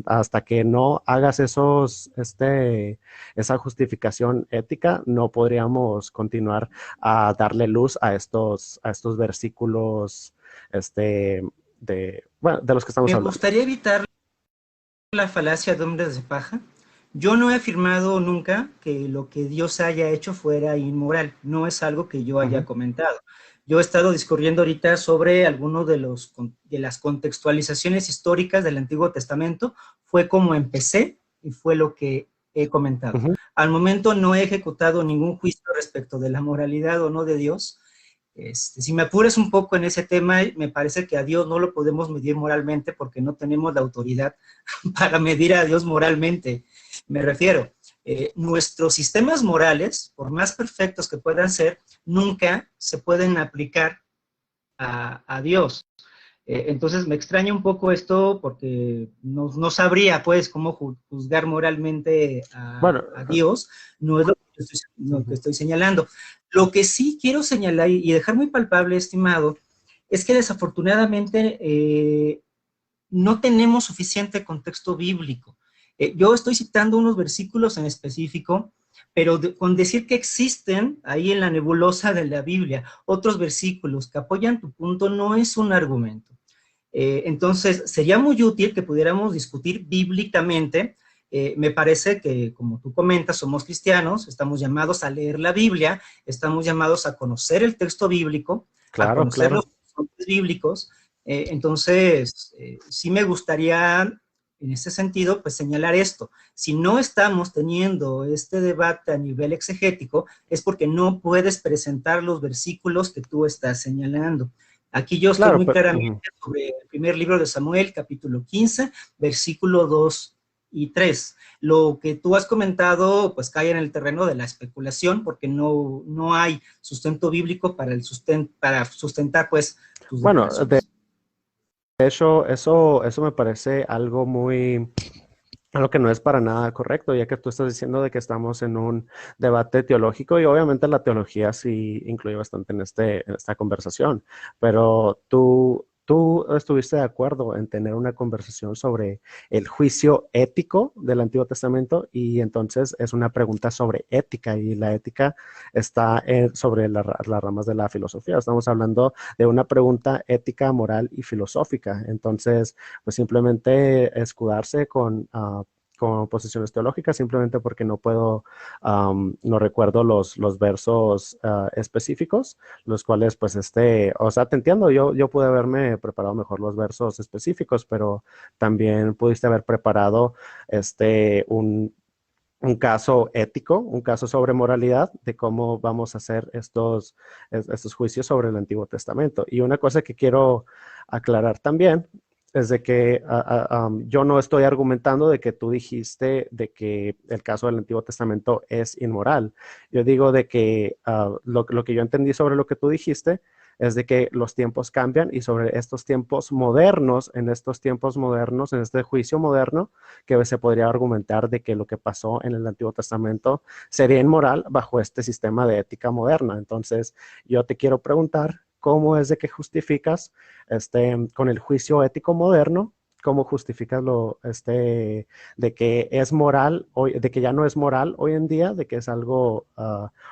hasta que no hagas esa justificación ética, no podríamos continuar a darle luz a estos versículos, bueno, de los que estamos me hablando. gustaría evitar la falacia de hombres de paja. Yo no he afirmado nunca que lo que Dios haya hecho fuera inmoral. No es algo que yo haya comentado. Yo he estado discurriendo ahorita sobre algunos de las contextualizaciones históricas del Antiguo Testamento. Fue como empecé y fue lo que he comentado. Ujú. Al momento no he ejecutado ningún juicio respecto de la moralidad o no de Dios. Si me apuras un poco en ese tema, me parece que a Dios no lo podemos medir moralmente porque no tenemos la autoridad para medir a Dios moralmente. Me refiero, nuestros sistemas morales, por más perfectos que puedan ser, nunca se pueden aplicar a Dios. Entonces me extraña un poco esto porque no sabría pues cómo juzgar moralmente Bueno, a Dios, no es lo que estoy señalando. Lo que sí quiero señalar y dejar muy palpable, estimado, es que desafortunadamente no tenemos suficiente contexto bíblico. Yo estoy citando unos versículos en específico, pero con decir que existen ahí en la nebulosa de la Biblia otros versículos que apoyan tu punto no es un argumento. Entonces, sería muy útil que pudiéramos discutir bíblicamente. Me parece que, como tú comentas, somos cristianos, estamos llamados a leer la Biblia, estamos llamados a conocer el texto bíblico, a claro, conocer los claro. textos bíblicos. Entonces, sí me gustaría, en ese sentido, pues señalar esto. Si no estamos teniendo este debate a nivel exegético, es porque no puedes presentar los versículos que tú estás señalando. Aquí yo estoy Claro, muy pero, claramente sobre el primer libro de Samuel, capítulo 15, versículo 2 y 3. Lo que tú has comentado, pues cae en el terreno de la especulación, porque no hay sustento bíblico para sustentar, pues, tus bueno, de declaraciones. hecho, eso me parece algo que no es para nada correcto, ya que tú estás diciendo de que estamos en un debate teológico y obviamente la teología sí incluye bastante en esta conversación, pero tú estuviste de acuerdo en tener una conversación sobre el juicio ético del Antiguo Testamento y entonces es una pregunta sobre ética y la ética está sobre las ramas de la filosofía. Estamos hablando de una pregunta ética, moral y filosófica. Entonces, pues simplemente escudarse con posiciones teológicas, simplemente porque no puedo, no recuerdo los versos específicos, los cuales, pues, o sea, te entiendo, yo pude haberme preparado mejor los versos específicos, pero también pudiste haber preparado, un caso ético, un caso sobre moralidad, de cómo vamos a hacer estos juicios sobre el Antiguo Testamento. Y una cosa que quiero aclarar también es de que yo no estoy argumentando de que tú dijiste de que el caso del Antiguo Testamento es inmoral. Yo digo de que lo que yo entendí sobre lo que tú dijiste es de que los tiempos cambian y sobre estos tiempos modernos, en este juicio moderno, que se podría argumentar de que lo que pasó en el Antiguo Testamento sería inmoral bajo este sistema de ética moderna. Entonces, yo te quiero preguntar, ¿cómo es de que justificas con el juicio ético moderno? ¿Cómo justificas de que es moral hoy, de que ya no es moral hoy en día, de que es algo,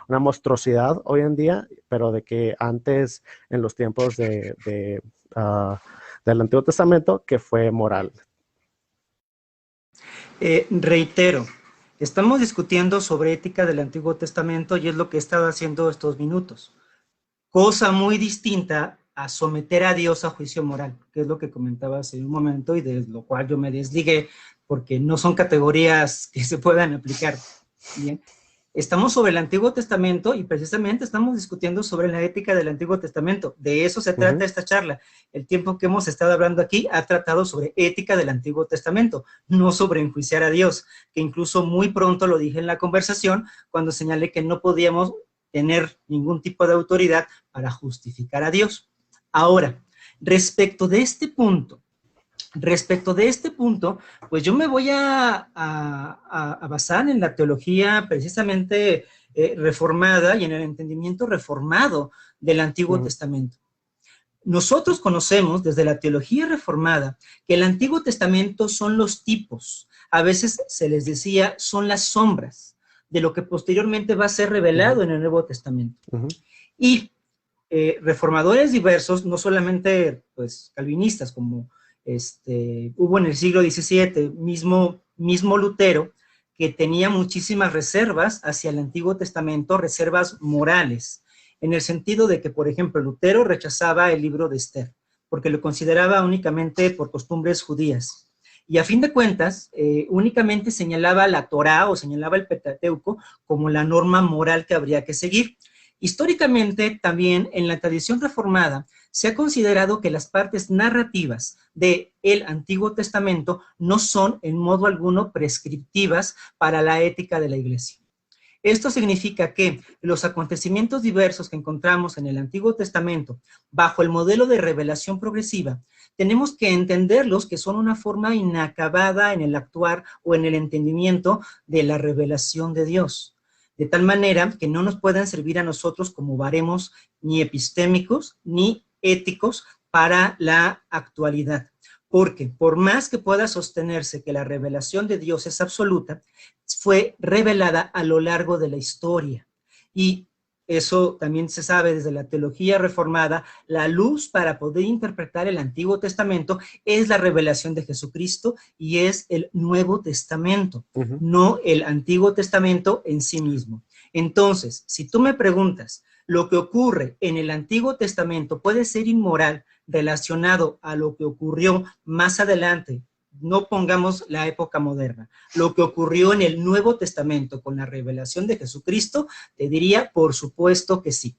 una monstruosidad hoy en día, pero de que antes, en los tiempos del Antiguo Testamento, que fue moral? Reitero, estamos discutiendo sobre ética del Antiguo Testamento y es lo que he estado haciendo estos minutos. Cosa muy distinta a someter a Dios a juicio moral, que es lo que comentaba hace un momento y de lo cual yo me desligué porque no son categorías que se puedan aplicar. Bien. Estamos sobre el Antiguo Testamento y precisamente estamos discutiendo sobre la ética del Antiguo Testamento. De eso se trata esta charla. El tiempo que hemos estado hablando aquí ha tratado sobre ética del Antiguo Testamento, no sobre enjuiciar a Dios, que incluso muy pronto lo dije en la conversación cuando señalé que no podíamos tener ningún tipo de autoridad para justificar a Dios. Ahora, respecto de este punto, pues yo me voy a basar en la teología precisamente reformada y en el entendimiento reformado del Antiguo Testamento. Nosotros conocemos desde la teología reformada que el Antiguo Testamento son los tipos, a veces se les decía son las sombras de lo que posteriormente va a ser revelado en el Nuevo Testamento. Y reformadores diversos, no solamente pues calvinistas como hubo en el siglo XVII, mismo Lutero, que tenía muchísimas reservas hacia el Antiguo Testamento, reservas morales, en el sentido de que, por ejemplo, Lutero rechazaba el libro de Esther, porque lo consideraba únicamente por costumbres judías. Y a fin de cuentas, únicamente señalaba la Torá o señalaba el Pentateuco como la norma moral que habría que seguir. Históricamente, también en la tradición reformada, se ha considerado que las partes narrativas del Antiguo Testamento no son en modo alguno prescriptivas para la ética de la Iglesia. Esto significa que los acontecimientos diversos que encontramos en el Antiguo Testamento, bajo el modelo de revelación progresiva, tenemos que entenderlos que son una forma inacabada en el actuar o en el entendimiento de la revelación de Dios, de tal manera que no nos puedan servir a nosotros como baremos ni epistémicos ni éticos para la actualidad. Porque por más que pueda sostenerse que la revelación de Dios es absoluta, fue revelada a lo largo de la historia. Y eso también se sabe desde la teología reformada, la luz para poder interpretar el Antiguo Testamento es la revelación de Jesucristo y es el Nuevo Testamento, no el Antiguo Testamento en sí mismo. Entonces, si tú me preguntas, ¿lo que ocurre en el Antiguo Testamento puede ser inmoral relacionado a lo que ocurrió más adelante? No pongamos la época moderna. Lo que ocurrió en el Nuevo Testamento con la revelación de Jesucristo, te diría, por supuesto que sí.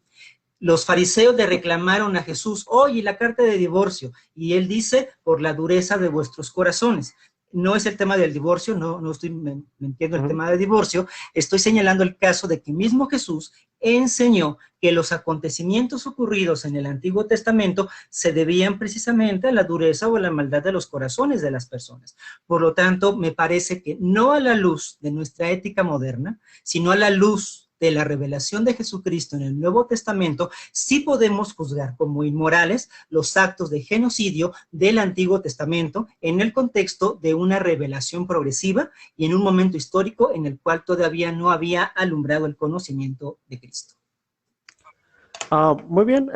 Los fariseos le reclamaron a Jesús, oye, la carta de divorcio, y él dice, por la dureza de vuestros corazones. No es el tema del divorcio, no estoy mintiendo el tema del divorcio, estoy señalando el caso de que mismo Jesús enseñó que los acontecimientos ocurridos en el Antiguo Testamento se debían precisamente a la dureza o a la maldad de los corazones de las personas. Por lo tanto, me parece que no a la luz de nuestra ética moderna, sino a la luz de la revelación de Jesucristo en el Nuevo Testamento, sí podemos juzgar como inmorales los actos de genocidio del Antiguo Testamento en el contexto de una revelación progresiva y en un momento histórico en el cual todavía no había alumbrado el conocimiento de Cristo. Muy bien,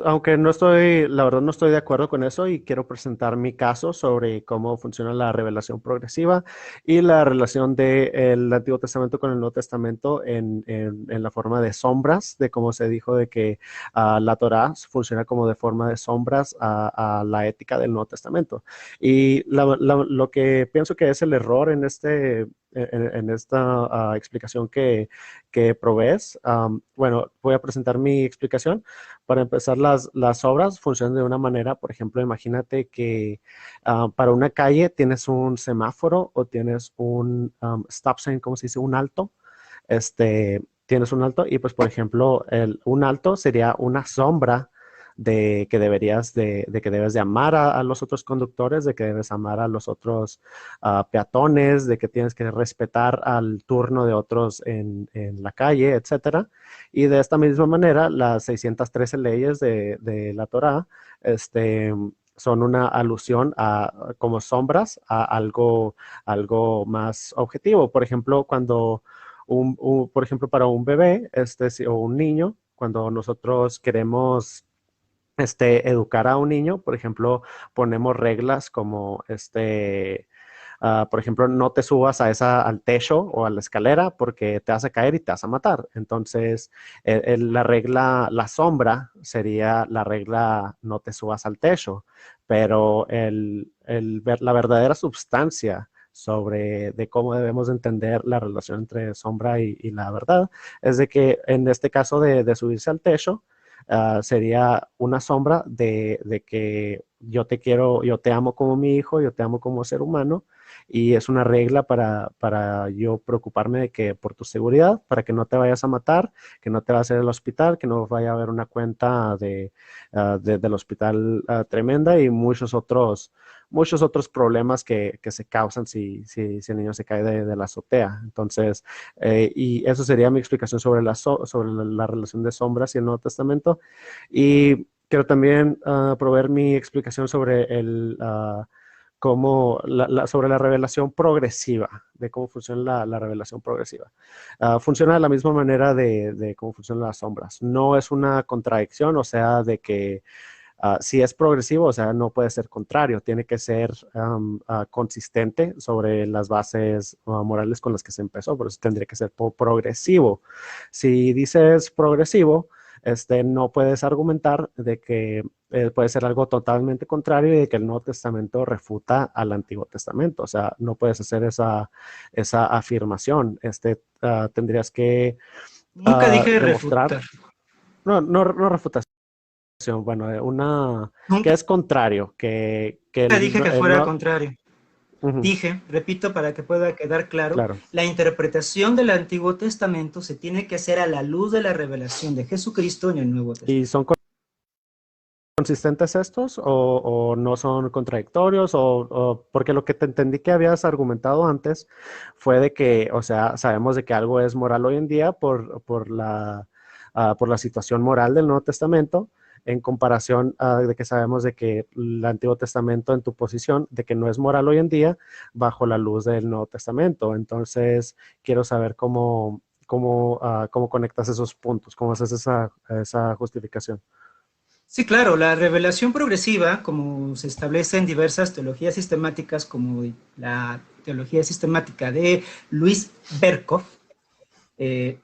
aunque no estoy, la verdad no estoy de acuerdo con eso y quiero presentar mi caso sobre cómo funciona la revelación progresiva y la relación del Antiguo Testamento con el Nuevo Testamento en la forma de sombras, de cómo se dijo de que la Torá funciona como de forma de sombras a la ética del Nuevo Testamento. Y lo que pienso que es el error en esta explicación que provees. Bueno, voy a presentar mi explicación. Para empezar, las obras funcionan de una manera, por ejemplo, imagínate que para una calle tienes un semáforo o tienes un stop sign, ¿cómo se dice? Un alto. Tienes un alto y pues, por ejemplo, un alto sería una sombra de que debes de amar a los otros conductores, de que debes amar a los otros peatones, de que tienes que respetar al turno de otros en la calle, etcétera. Y de esta misma manera, las 613 leyes de la Torá, son una alusión como sombras a algo más objetivo. Por ejemplo, por ejemplo, para un bebé, o un niño, cuando nosotros queremos educar a un niño, por ejemplo, ponemos reglas como por ejemplo, no te subas al techo o a la escalera porque te vas a caer y te vas a matar. Entonces, la regla, la sombra sería la regla no te subas al techo, pero la verdadera substancia sobre de cómo debemos entender la relación entre sombra y la verdad es de que en este caso de subirse al techo, sería una sombra de que yo te quiero, yo te amo como mi hijo, yo te amo como ser humano, y es una regla para yo preocuparme de que por tu seguridad, para que no te vayas a matar, que no te vayas a ir al hospital, que no vaya a haber una cuenta del hospital tremenda y muchos otros problemas que se causan si el niño se cae de la azotea. Entonces, y eso sería mi explicación sobre sobre la relación de sombras y el Nuevo Testamento. Y quiero también proveer mi explicación sobre sobre la revelación progresiva, de cómo funciona la revelación progresiva. Funciona de la misma manera de cómo funcionan las sombras. No es una contradicción, o sea, de que si es progresivo, o sea, no puede ser contrario, tiene que ser consistente sobre las bases morales con las que se empezó, por eso tendría que ser progresivo. Si dices progresivo, no puedes argumentar de que puede ser algo totalmente contrario y de que el Nuevo Testamento refuta al Antiguo Testamento, o sea, no puedes hacer esa afirmación, tendrías que Nunca dije demostrar, refutar. no refutar, bueno, que Nunca es contrario, que dije que fuera contrario. ujú, Dije, repito para que pueda quedar claro, claro. la interpretación del Antiguo Testamento se tiene que hacer a la luz de la revelación de Jesucristo en el Nuevo ¿Y Testamento. son consistentes estos o no son contradictorios? Porque lo que te entendí que habías argumentado antes fue de que, o sea, sabemos de que algo es moral hoy en día por la situación moral del Nuevo Testamento, en comparación de que sabemos de que el Antiguo Testamento en tu posición, de que no es moral hoy en día bajo la luz del Nuevo Testamento. Entonces, quiero saber cómo conectas esos puntos, cómo haces esa justificación. Sí, claro, la revelación progresiva, como se establece en diversas teologías sistemáticas, como la teología sistemática de Luis Berkhoff,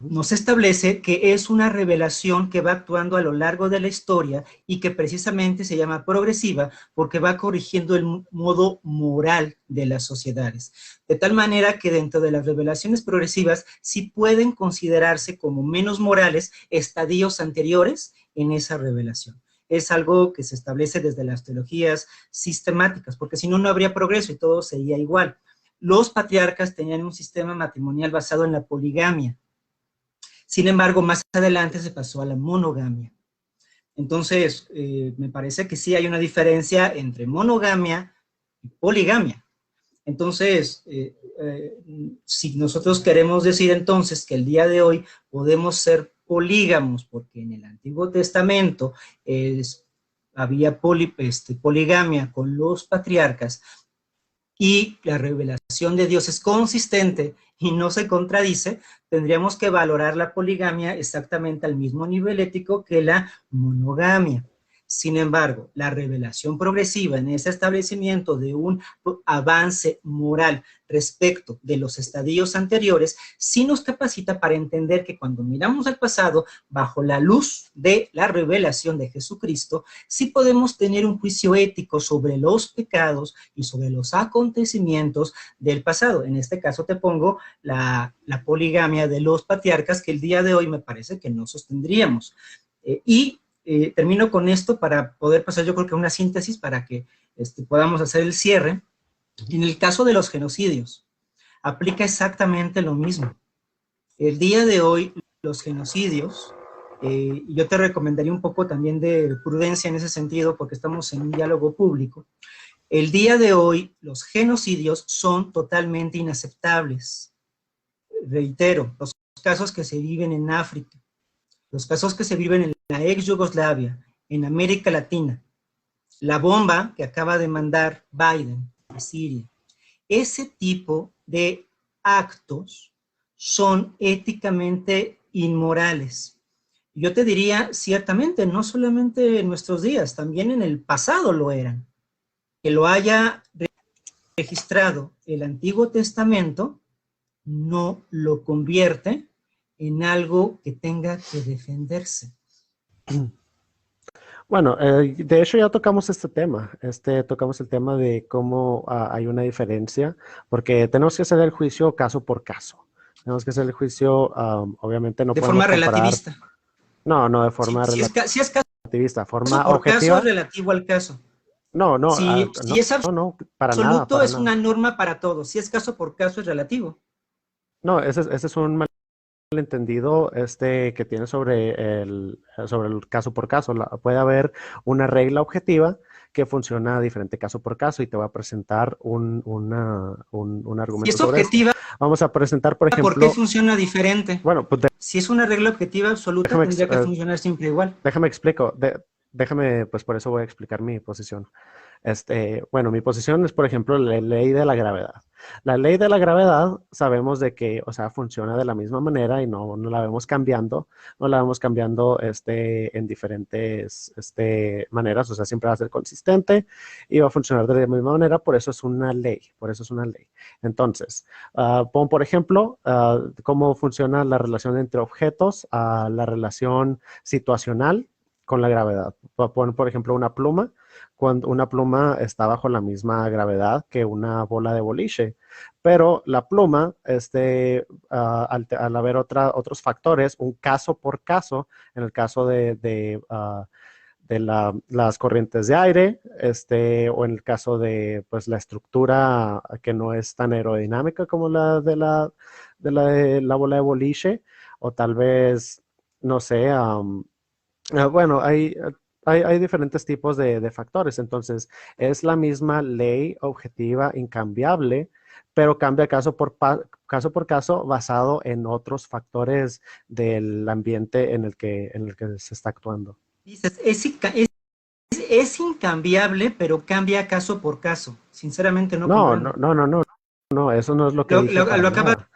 nos establece que es una revelación que va actuando a lo largo de la historia y que precisamente se llama progresiva porque va corrigiendo el modo moral de las sociedades. De tal manera que dentro de las revelaciones progresivas sí pueden considerarse como menos morales estadios anteriores en esa revelación. Es algo que se establece desde las teologías sistemáticas, porque si no, no habría progreso y todo sería igual. Los patriarcas tenían un sistema matrimonial basado en la poligamia. Sin embargo, más adelante se pasó a la monogamia. Entonces, me parece que sí hay una diferencia entre monogamia y poligamia. Entonces, si nosotros queremos decir entonces que el día de hoy podemos ser polígamos, porque en el Antiguo Testamento había poligamia con los patriarcas, y la revelación de Dios es consistente y no se contradice, tendríamos que valorar la poligamia exactamente al mismo nivel ético que la monogamia. Sin embargo, la revelación progresiva en ese establecimiento de un avance moral respecto de los estadios anteriores sí nos capacita para entender que cuando miramos al pasado bajo la luz de la revelación de Jesucristo, sí podemos tener un juicio ético sobre los pecados y sobre los acontecimientos del pasado. En este caso te pongo la poligamia de los patriarcas, que el día de hoy me parece que no sostendríamos. Termino con esto para poder pasar, yo creo que a una síntesis para que podamos hacer el cierre. En el caso de los genocidios, aplica exactamente lo mismo. El día de hoy, los genocidios, yo te recomendaría un poco también de prudencia en ese sentido, porque estamos en un diálogo público. El día de hoy, los genocidios son totalmente inaceptables. Reitero, los casos que se viven en África, los casos que se viven en la ex Yugoslavia, en América Latina, la bomba que acaba de mandar Biden a Siria, ese tipo de actos son éticamente inmorales. Yo te diría, ciertamente, no solamente en nuestros días, también en el pasado lo eran. Que lo haya registrado el Antiguo Testamento no lo convierte en algo que tenga que defenderse. Bueno, de hecho ya tocamos este tema, tocamos el tema de cómo hay una diferencia, porque tenemos que hacer el juicio caso por caso. Tenemos que hacer el juicio, obviamente no de podemos forma comparar. Relativista. No, de forma si es relativista, forma por objetiva. caso es relativo al caso. No, Si es para absoluto, nada, es una norma para todos. Si es caso por caso, es relativo. No, ese es un malentendido que tiene sobre el caso por caso. Puede haber una regla objetiva que funciona diferente caso por caso y te voy a presentar un argumento si es sobre objetiva, esto. Vamos a presentar, por ejemplo... ¿por qué funciona diferente? Bueno, pues si es una regla objetiva absoluta, tendría que funcionar siempre igual. Déjame explico. Déjame, pues por eso voy a explicar mi posición. Bueno, mi posición es, por ejemplo, la ley de la gravedad. La ley de la gravedad sabemos de que, o sea, funciona de la misma manera y no la vemos cambiando, no la vemos cambiando en diferentes maneras, o sea, siempre va a ser consistente y va a funcionar de la misma manera, por eso es una ley, Entonces, pon, por ejemplo, cómo funciona la relación entre objetos, la relación situacional con la gravedad. Pon, por ejemplo, una pluma. Cuando una pluma está bajo la misma gravedad que una bola de boliche, pero la pluma, al haber otros factores, un caso por caso, en el caso de las corrientes de aire, o en el caso de pues, la estructura que no es tan aerodinámica como la de la bola de boliche, o tal vez, no sé, bueno, hay diferentes tipos de factores, entonces es la misma ley objetiva incambiable, pero cambia caso por caso basado en otros factores del ambiente en el que se está actuando. Dices, es incambiable, pero cambia caso por caso. Sinceramente no comprendo. No, eso no es lo que dije para lo acabas nada.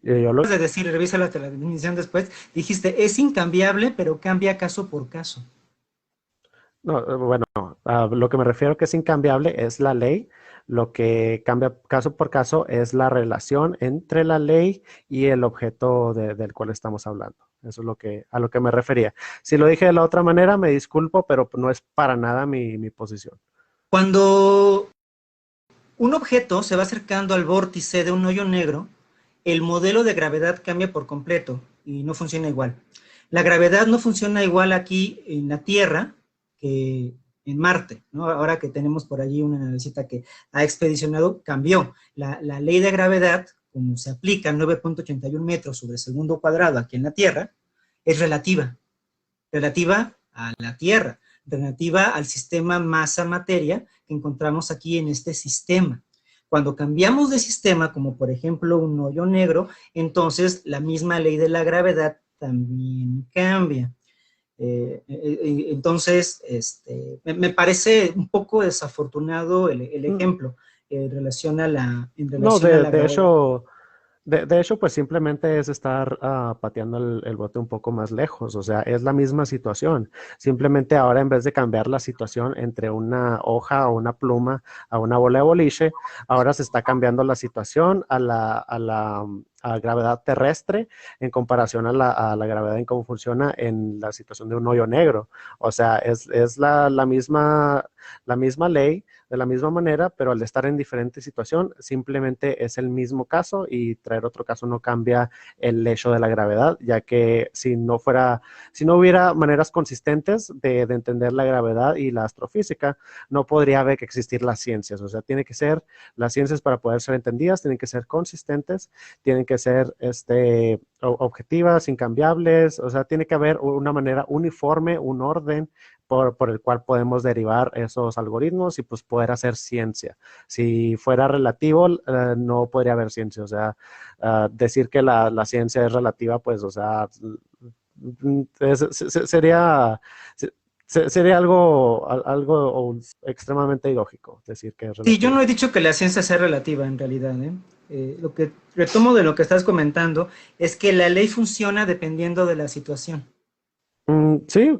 Yo lo de decir, revisa la definición después. Dijiste, es incambiable, pero cambia caso por caso. No, bueno, lo que me refiero que es incambiable es la ley. Lo que cambia caso por caso es la relación entre la ley y el objeto del cual estamos hablando. Eso es a lo que me refería. Si lo dije de la otra manera, me disculpo, pero no es para nada mi posición. Cuando un objeto se va acercando al vórtice de un hoyo negro, el modelo de gravedad cambia por completo y no funciona igual. La gravedad no funciona igual aquí en la Tierra que en Marte, ¿no? Ahora que tenemos por allí una navecita que ha expedicionado, cambió. La ley de gravedad, como se aplica 9.81 metros sobre segundo cuadrado aquí en la Tierra, es relativa a la Tierra, relativa al sistema masa-materia que encontramos aquí en este sistema. Cuando cambiamos de sistema, como por ejemplo un hoyo negro, entonces la misma ley de la gravedad también cambia. Entonces, me parece un poco desafortunado el ejemplo en relación a la No, gravedad. de hecho, pues simplemente es estar pateando el bote un poco más lejos, o sea, es la misma situación. Simplemente ahora en vez de cambiar la situación entre una hoja o una pluma a una bola de boliche, ahora se está cambiando la situación a gravedad terrestre en comparación a la gravedad en cómo funciona en la situación de un hoyo negro. O sea, es la misma ley de la misma manera, pero al estar en diferente situación, simplemente es el mismo caso y traer otro caso no cambia el hecho de la gravedad, ya que si no hubiera maneras consistentes de entender la gravedad y la astrofísica, no podría haber que existir las ciencias. O sea, las ciencias para poder ser entendidas, tienen que ser consistentes, tienen que ser objetivas, incambiables, o sea, tiene que haber una manera uniforme, un orden por el cual podemos derivar esos algoritmos y pues poder hacer ciencia. Si fuera relativo, no podría haber ciencia. O sea, decir que la ciencia es relativa, pues, o sea, sería, sería algo extremadamente ilógico decir que es Sí, yo no relativo. he dicho que la ciencia sea relativa en realidad, ¿eh? Lo que retomo de lo que estás comentando es que la ley funciona dependiendo de la situación. Sí,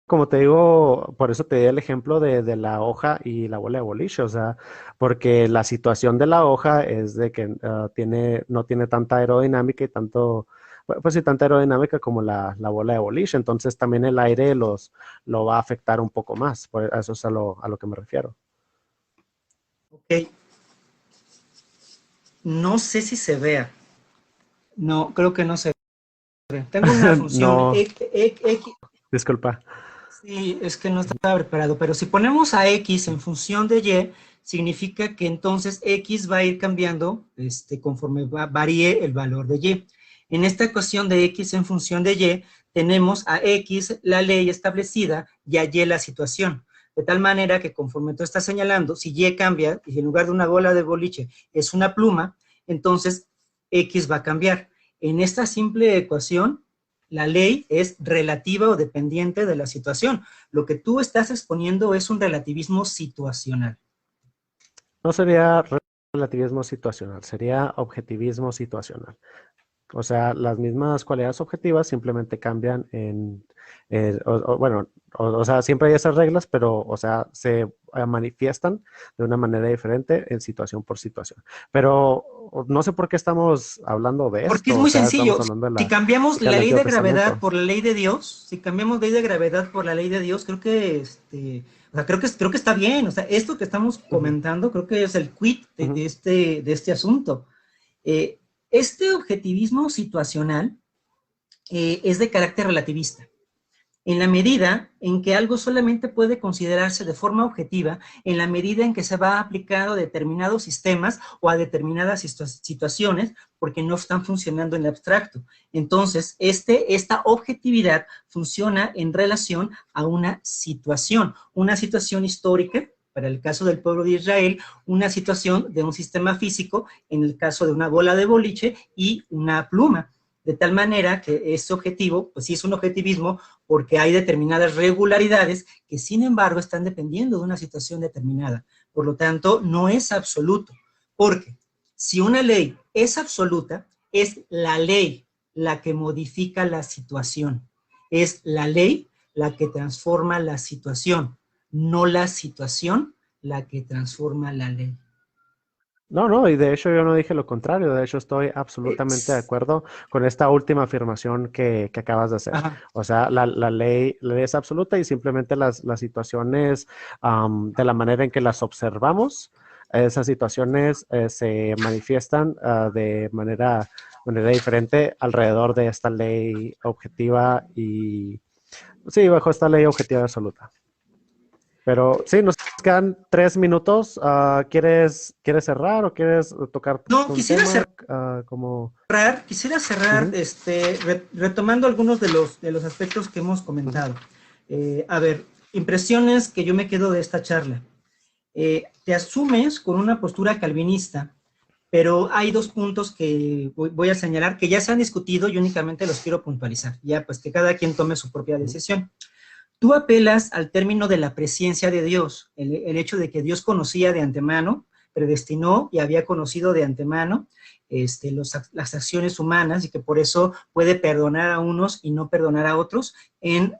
como te digo, por eso te di el ejemplo de la hoja y la bola de boliche, o sea, porque la situación de la hoja es de que no tiene tanta aerodinámica y pues sí, tanta aerodinámica como la bola de boliche, entonces también el aire lo va a afectar un poco más, eso es a lo que me refiero. Ok, no sé si se vea. No, creo que no se ve. Tengo una función No, X. disculpa. Sí, es que no estaba preparado, pero si ponemos a X en función de Y, significa que entonces X va a ir cambiando conforme varíe el valor de Y. En esta ecuación de X en función de Y, tenemos a X la ley establecida y a Y la situación. De tal manera que conforme tú estás señalando, si Y cambia y en lugar de una bola de boliche es una pluma, entonces X va a cambiar. En esta simple ecuación, la ley es relativa o dependiente de la situación. Lo que tú estás exponiendo es un relativismo situacional. No sería relativismo situacional, sería objetivismo situacional. O sea, las mismas cualidades objetivas simplemente cambian bueno, o sea, siempre hay esas reglas, pero, o sea, se manifiestan de una manera diferente en situación por situación. Pero no sé por qué estamos hablando de Porque es esto, o muy sea, estamos sencillo. hablando Si cambiamos la del ley Antiguo de gravedad Testamento. por la ley de Dios, si cambiamos ley de gravedad por la ley de Dios, creo que o sea, creo que está bien. O sea, esto que estamos Ujú, comentando, creo que es el quid ujú. de este asunto. Eh, este objetivismo situacional es de carácter relativista. En la medida en que algo solamente puede considerarse de forma objetiva, en la medida en que se va aplicando a determinados sistemas o a determinadas situaciones, porque no están funcionando en el abstracto. Entonces, esta objetividad funciona en relación a una situación histórica, para el caso del pueblo de Israel, una situación de un sistema físico, en el caso de una bola de boliche y una pluma. De tal manera que este objetivo, pues sí es un objetivismo porque hay determinadas regularidades que sin embargo están dependiendo de una situación determinada. Por lo tanto, no es absoluto, porque si una ley es absoluta, es la ley la que modifica la situación. Es la ley la que transforma la situación, no la situación la que transforma la ley. No, no, y de hecho yo no dije lo contrario, de hecho estoy absolutamente de Es, acuerdo con esta última afirmación que acabas de hacer. ajá. O sea, la ley es absoluta y simplemente las situaciones, de la manera en que las observamos, esas situaciones se manifiestan manera diferente alrededor de esta ley objetiva y, sí, bajo esta ley objetiva absoluta. Pero sí, nos quedan 3 minutos. ¿Quieres cerrar o quieres tocar No, un tema? Como... quisiera cerrar Ujú, retomando algunos de los aspectos que hemos ujú. comentado. A ver, impresiones que yo me quedo de esta charla. Te asumes con una postura calvinista, pero hay dos puntos que voy a señalar que ya se han discutido y únicamente los quiero puntualizar. Ya, pues que cada quien tome su propia Ujú. decisión. Tú apelas al término de la presciencia de Dios, el hecho de que Dios conocía de antemano predestinó y había conocido de antemano las acciones humanas y que por eso puede perdonar a unos y no perdonar a otros en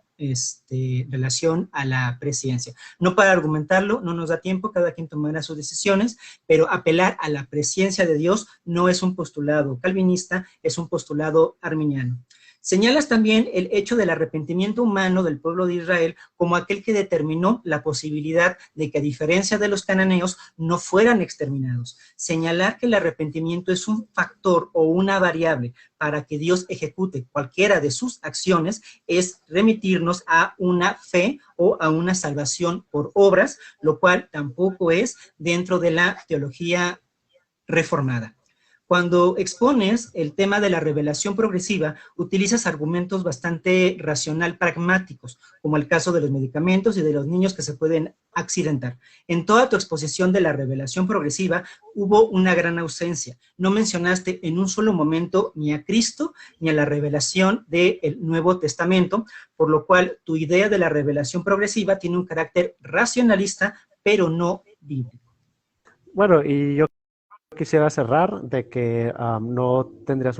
relación a la presciencia. No para argumentarlo, no nos da tiempo, cada quien tomará sus decisiones, pero apelar a la presciencia de Dios no es un postulado calvinista, es un postulado arminiano. Señalas también el hecho del arrepentimiento humano del pueblo de Israel como aquel que determinó la posibilidad de que, a diferencia de los cananeos, no fueran exterminados. Señalar que el arrepentimiento es un factor o una variable para que Dios ejecute cualquiera de sus acciones es remitirnos a una fe o a una salvación por obras, lo cual tampoco es dentro de la teología reformada. Cuando expones el tema de la revelación progresiva, utilizas argumentos bastante racional pragmáticos, como el caso de los medicamentos y de los niños que se pueden accidentar. En toda tu exposición de la revelación progresiva hubo una gran ausencia. No mencionaste en un solo momento ni a Cristo ni a la revelación del Nuevo Testamento, por lo cual tu idea de la revelación progresiva tiene un carácter racionalista, pero no bíblico. Bueno, y yo quisiera cerrar de que no tendrías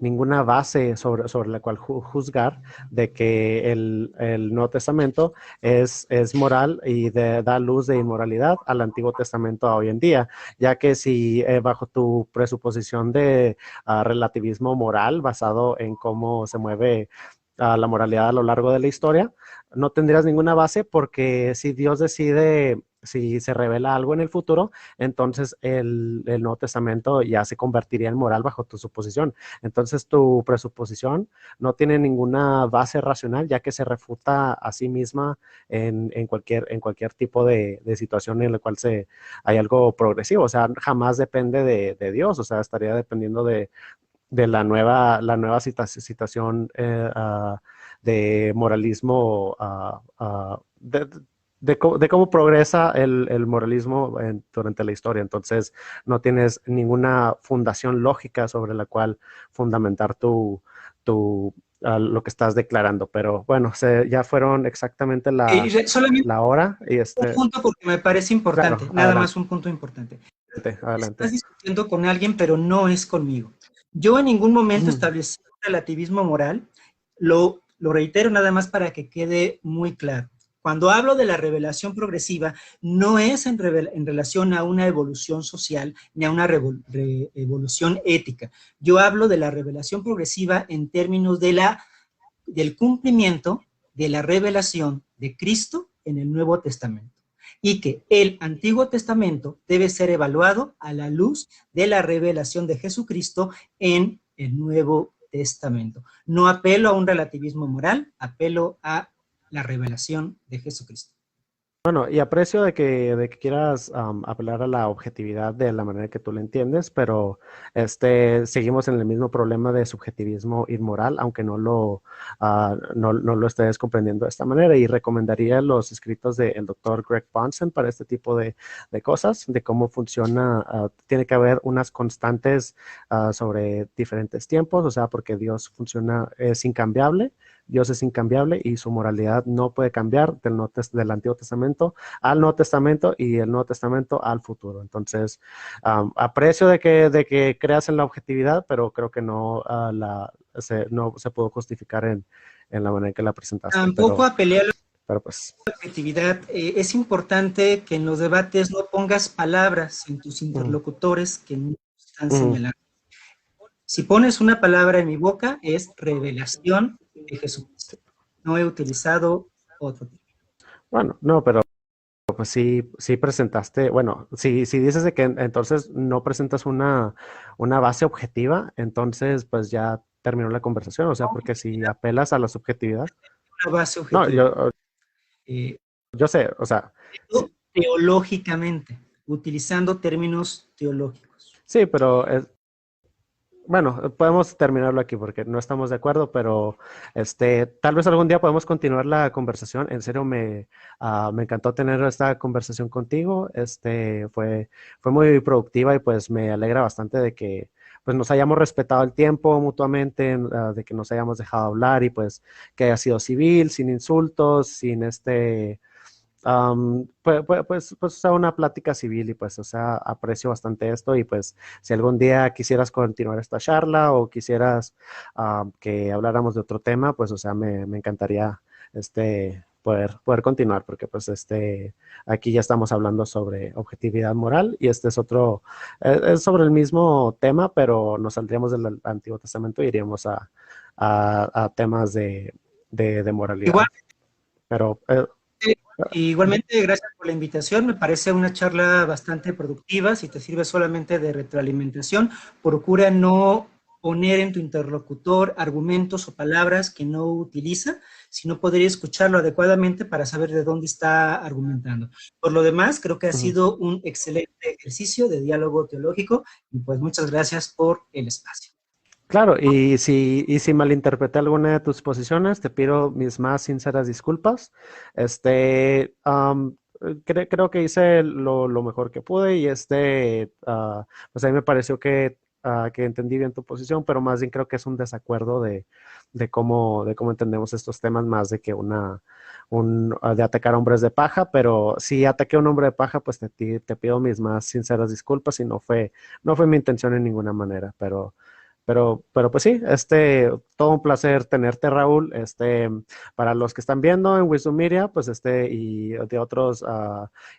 ninguna base sobre la cual juzgar de que el Nuevo Testamento es moral y da luz de inmoralidad al Antiguo Testamento a hoy en día, ya que si bajo tu presuposición de relativismo moral basado en cómo se mueve la moralidad a lo largo de la historia, no tendrías ninguna base porque si Dios decide, si se revela algo en el futuro, entonces el Nuevo Testamento ya se convertiría en moral bajo tu suposición. Entonces tu presuposición no tiene ninguna base racional, ya que se refuta a sí misma en cualquier tipo de situación en la cual hay algo progresivo. O sea, jamás depende de Dios, o sea, estaría dependiendo de la nueva situación de moralismo, de cómo progresa el moralismo durante la historia. Entonces, no tienes ninguna fundación lógica sobre la cual fundamentar lo que estás declarando. Pero bueno, ya fueron exactamente solamente la hora. Y un punto porque me parece importante, claro, nada más un punto importante. Adelante. Estás discutiendo con alguien, pero no es conmigo. Yo en ningún momento establecí un relativismo moral, lo reitero nada más para que quede muy claro. Cuando hablo de la revelación progresiva, no es en relación a una evolución social ni a una evolución ética. Yo hablo de la revelación progresiva en términos del cumplimiento de la revelación de Cristo en el Nuevo Testamento, y que el Antiguo Testamento debe ser evaluado a la luz de la revelación de Jesucristo en el Nuevo Testamento. No apelo a un relativismo moral, apelo a la revelación de Jesucristo. Bueno, y aprecio de que quieras apelar a la objetividad de la manera que tú lo entiendes, pero seguimos en el mismo problema de subjetivismo inmoral, aunque no lo estés comprendiendo de esta manera, y recomendaría los escritos del doctor Greg Bahnsen para este tipo de cosas, de cómo funciona. Tiene que haber unas constantes sobre diferentes tiempos, o sea, porque Dios es incambiable. Dios es incambiable y su moralidad no puede cambiar del Antiguo Testamento al Nuevo Testamento y el Nuevo Testamento al futuro. Entonces, aprecio de que creas en la objetividad, pero creo que no se pudo justificar en la manera en que la presentaste. Tampoco apelé a la pues, objetividad. Es importante que en los debates no pongas palabras en tus interlocutores que no están señalando. Si pones una palabra en mi boca, es revelación de Jesucristo. No he utilizado otro tipo. Bueno, no, pero pues sí presentaste, bueno, si dices de que entonces no presentas una base objetiva, entonces pues ya terminó la conversación, o sea, porque si apelas a la subjetividad. Una base objetiva. No, yo sé, o sea. Teológicamente, utilizando términos teológicos. Sí, pero bueno, podemos terminarlo aquí porque no estamos de acuerdo, pero tal vez algún día podemos continuar la conversación. En serio, me encantó tener esta conversación contigo. Fue muy productiva y pues me alegra bastante de que pues nos hayamos respetado el tiempo mutuamente, de que nos hayamos dejado hablar y pues que haya sido civil, sin insultos, sin pues, o sea, una plática civil y pues, o sea, aprecio bastante esto y pues, si algún día quisieras continuar esta charla o quisieras que habláramos de otro tema, pues, o sea, me encantaría, poder continuar porque pues, aquí ya estamos hablando sobre objetividad moral y este es otro, es sobre el mismo tema, pero nos saldríamos del Antiguo Testamento y iríamos a temas de moralidad. Igual, Pero igualmente, gracias por la invitación. Me parece una charla bastante productiva. Si te sirve solamente de retroalimentación, procura no poner en tu interlocutor argumentos o palabras que no utiliza, sino poder escucharlo adecuadamente para saber de dónde está argumentando. Por lo demás, creo que ha sido un excelente ejercicio de diálogo teológico y pues muchas gracias por el espacio. claro, y si malinterpreté alguna de tus posiciones, te pido mis más sinceras disculpas. Creo que hice lo mejor que pude y pues a mí me pareció que entendí bien tu posición, pero más bien creo que es un desacuerdo de cómo entendemos estos temas, más de que de atacar a hombres de paja, pero si ataqué a un hombre de paja, pues te pido mis más sinceras disculpas y no fue mi intención en ninguna manera, pero pues sí, todo un placer tenerte, Raúl. Para los que están viendo en Wisdom Media, pues y de otros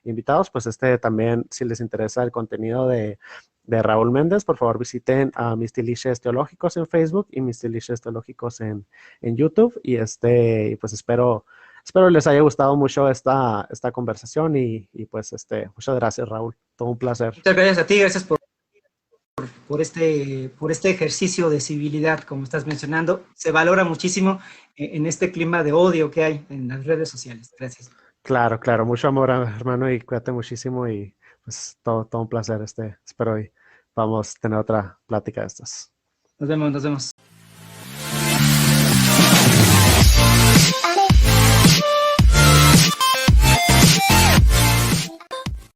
invitados, pues también, si les interesa el contenido de Raúl Méndez, por favor visiten a Mis Delicias Teológicos en Facebook y Mis Delicias Teológicos en YouTube. Y pues espero les haya gustado mucho esta conversación y pues muchas gracias, Raúl. Todo un placer. Muchas gracias a ti, gracias por este ejercicio de civilidad, como estás mencionando. Se valora muchísimo en este clima de odio que hay en las redes sociales. Gracias. Claro, claro, mucho amor, hermano, y cuídate muchísimo y pues todo un placer, espero y vamos a tener otra plática de estas. Nos vemos, nos vemos.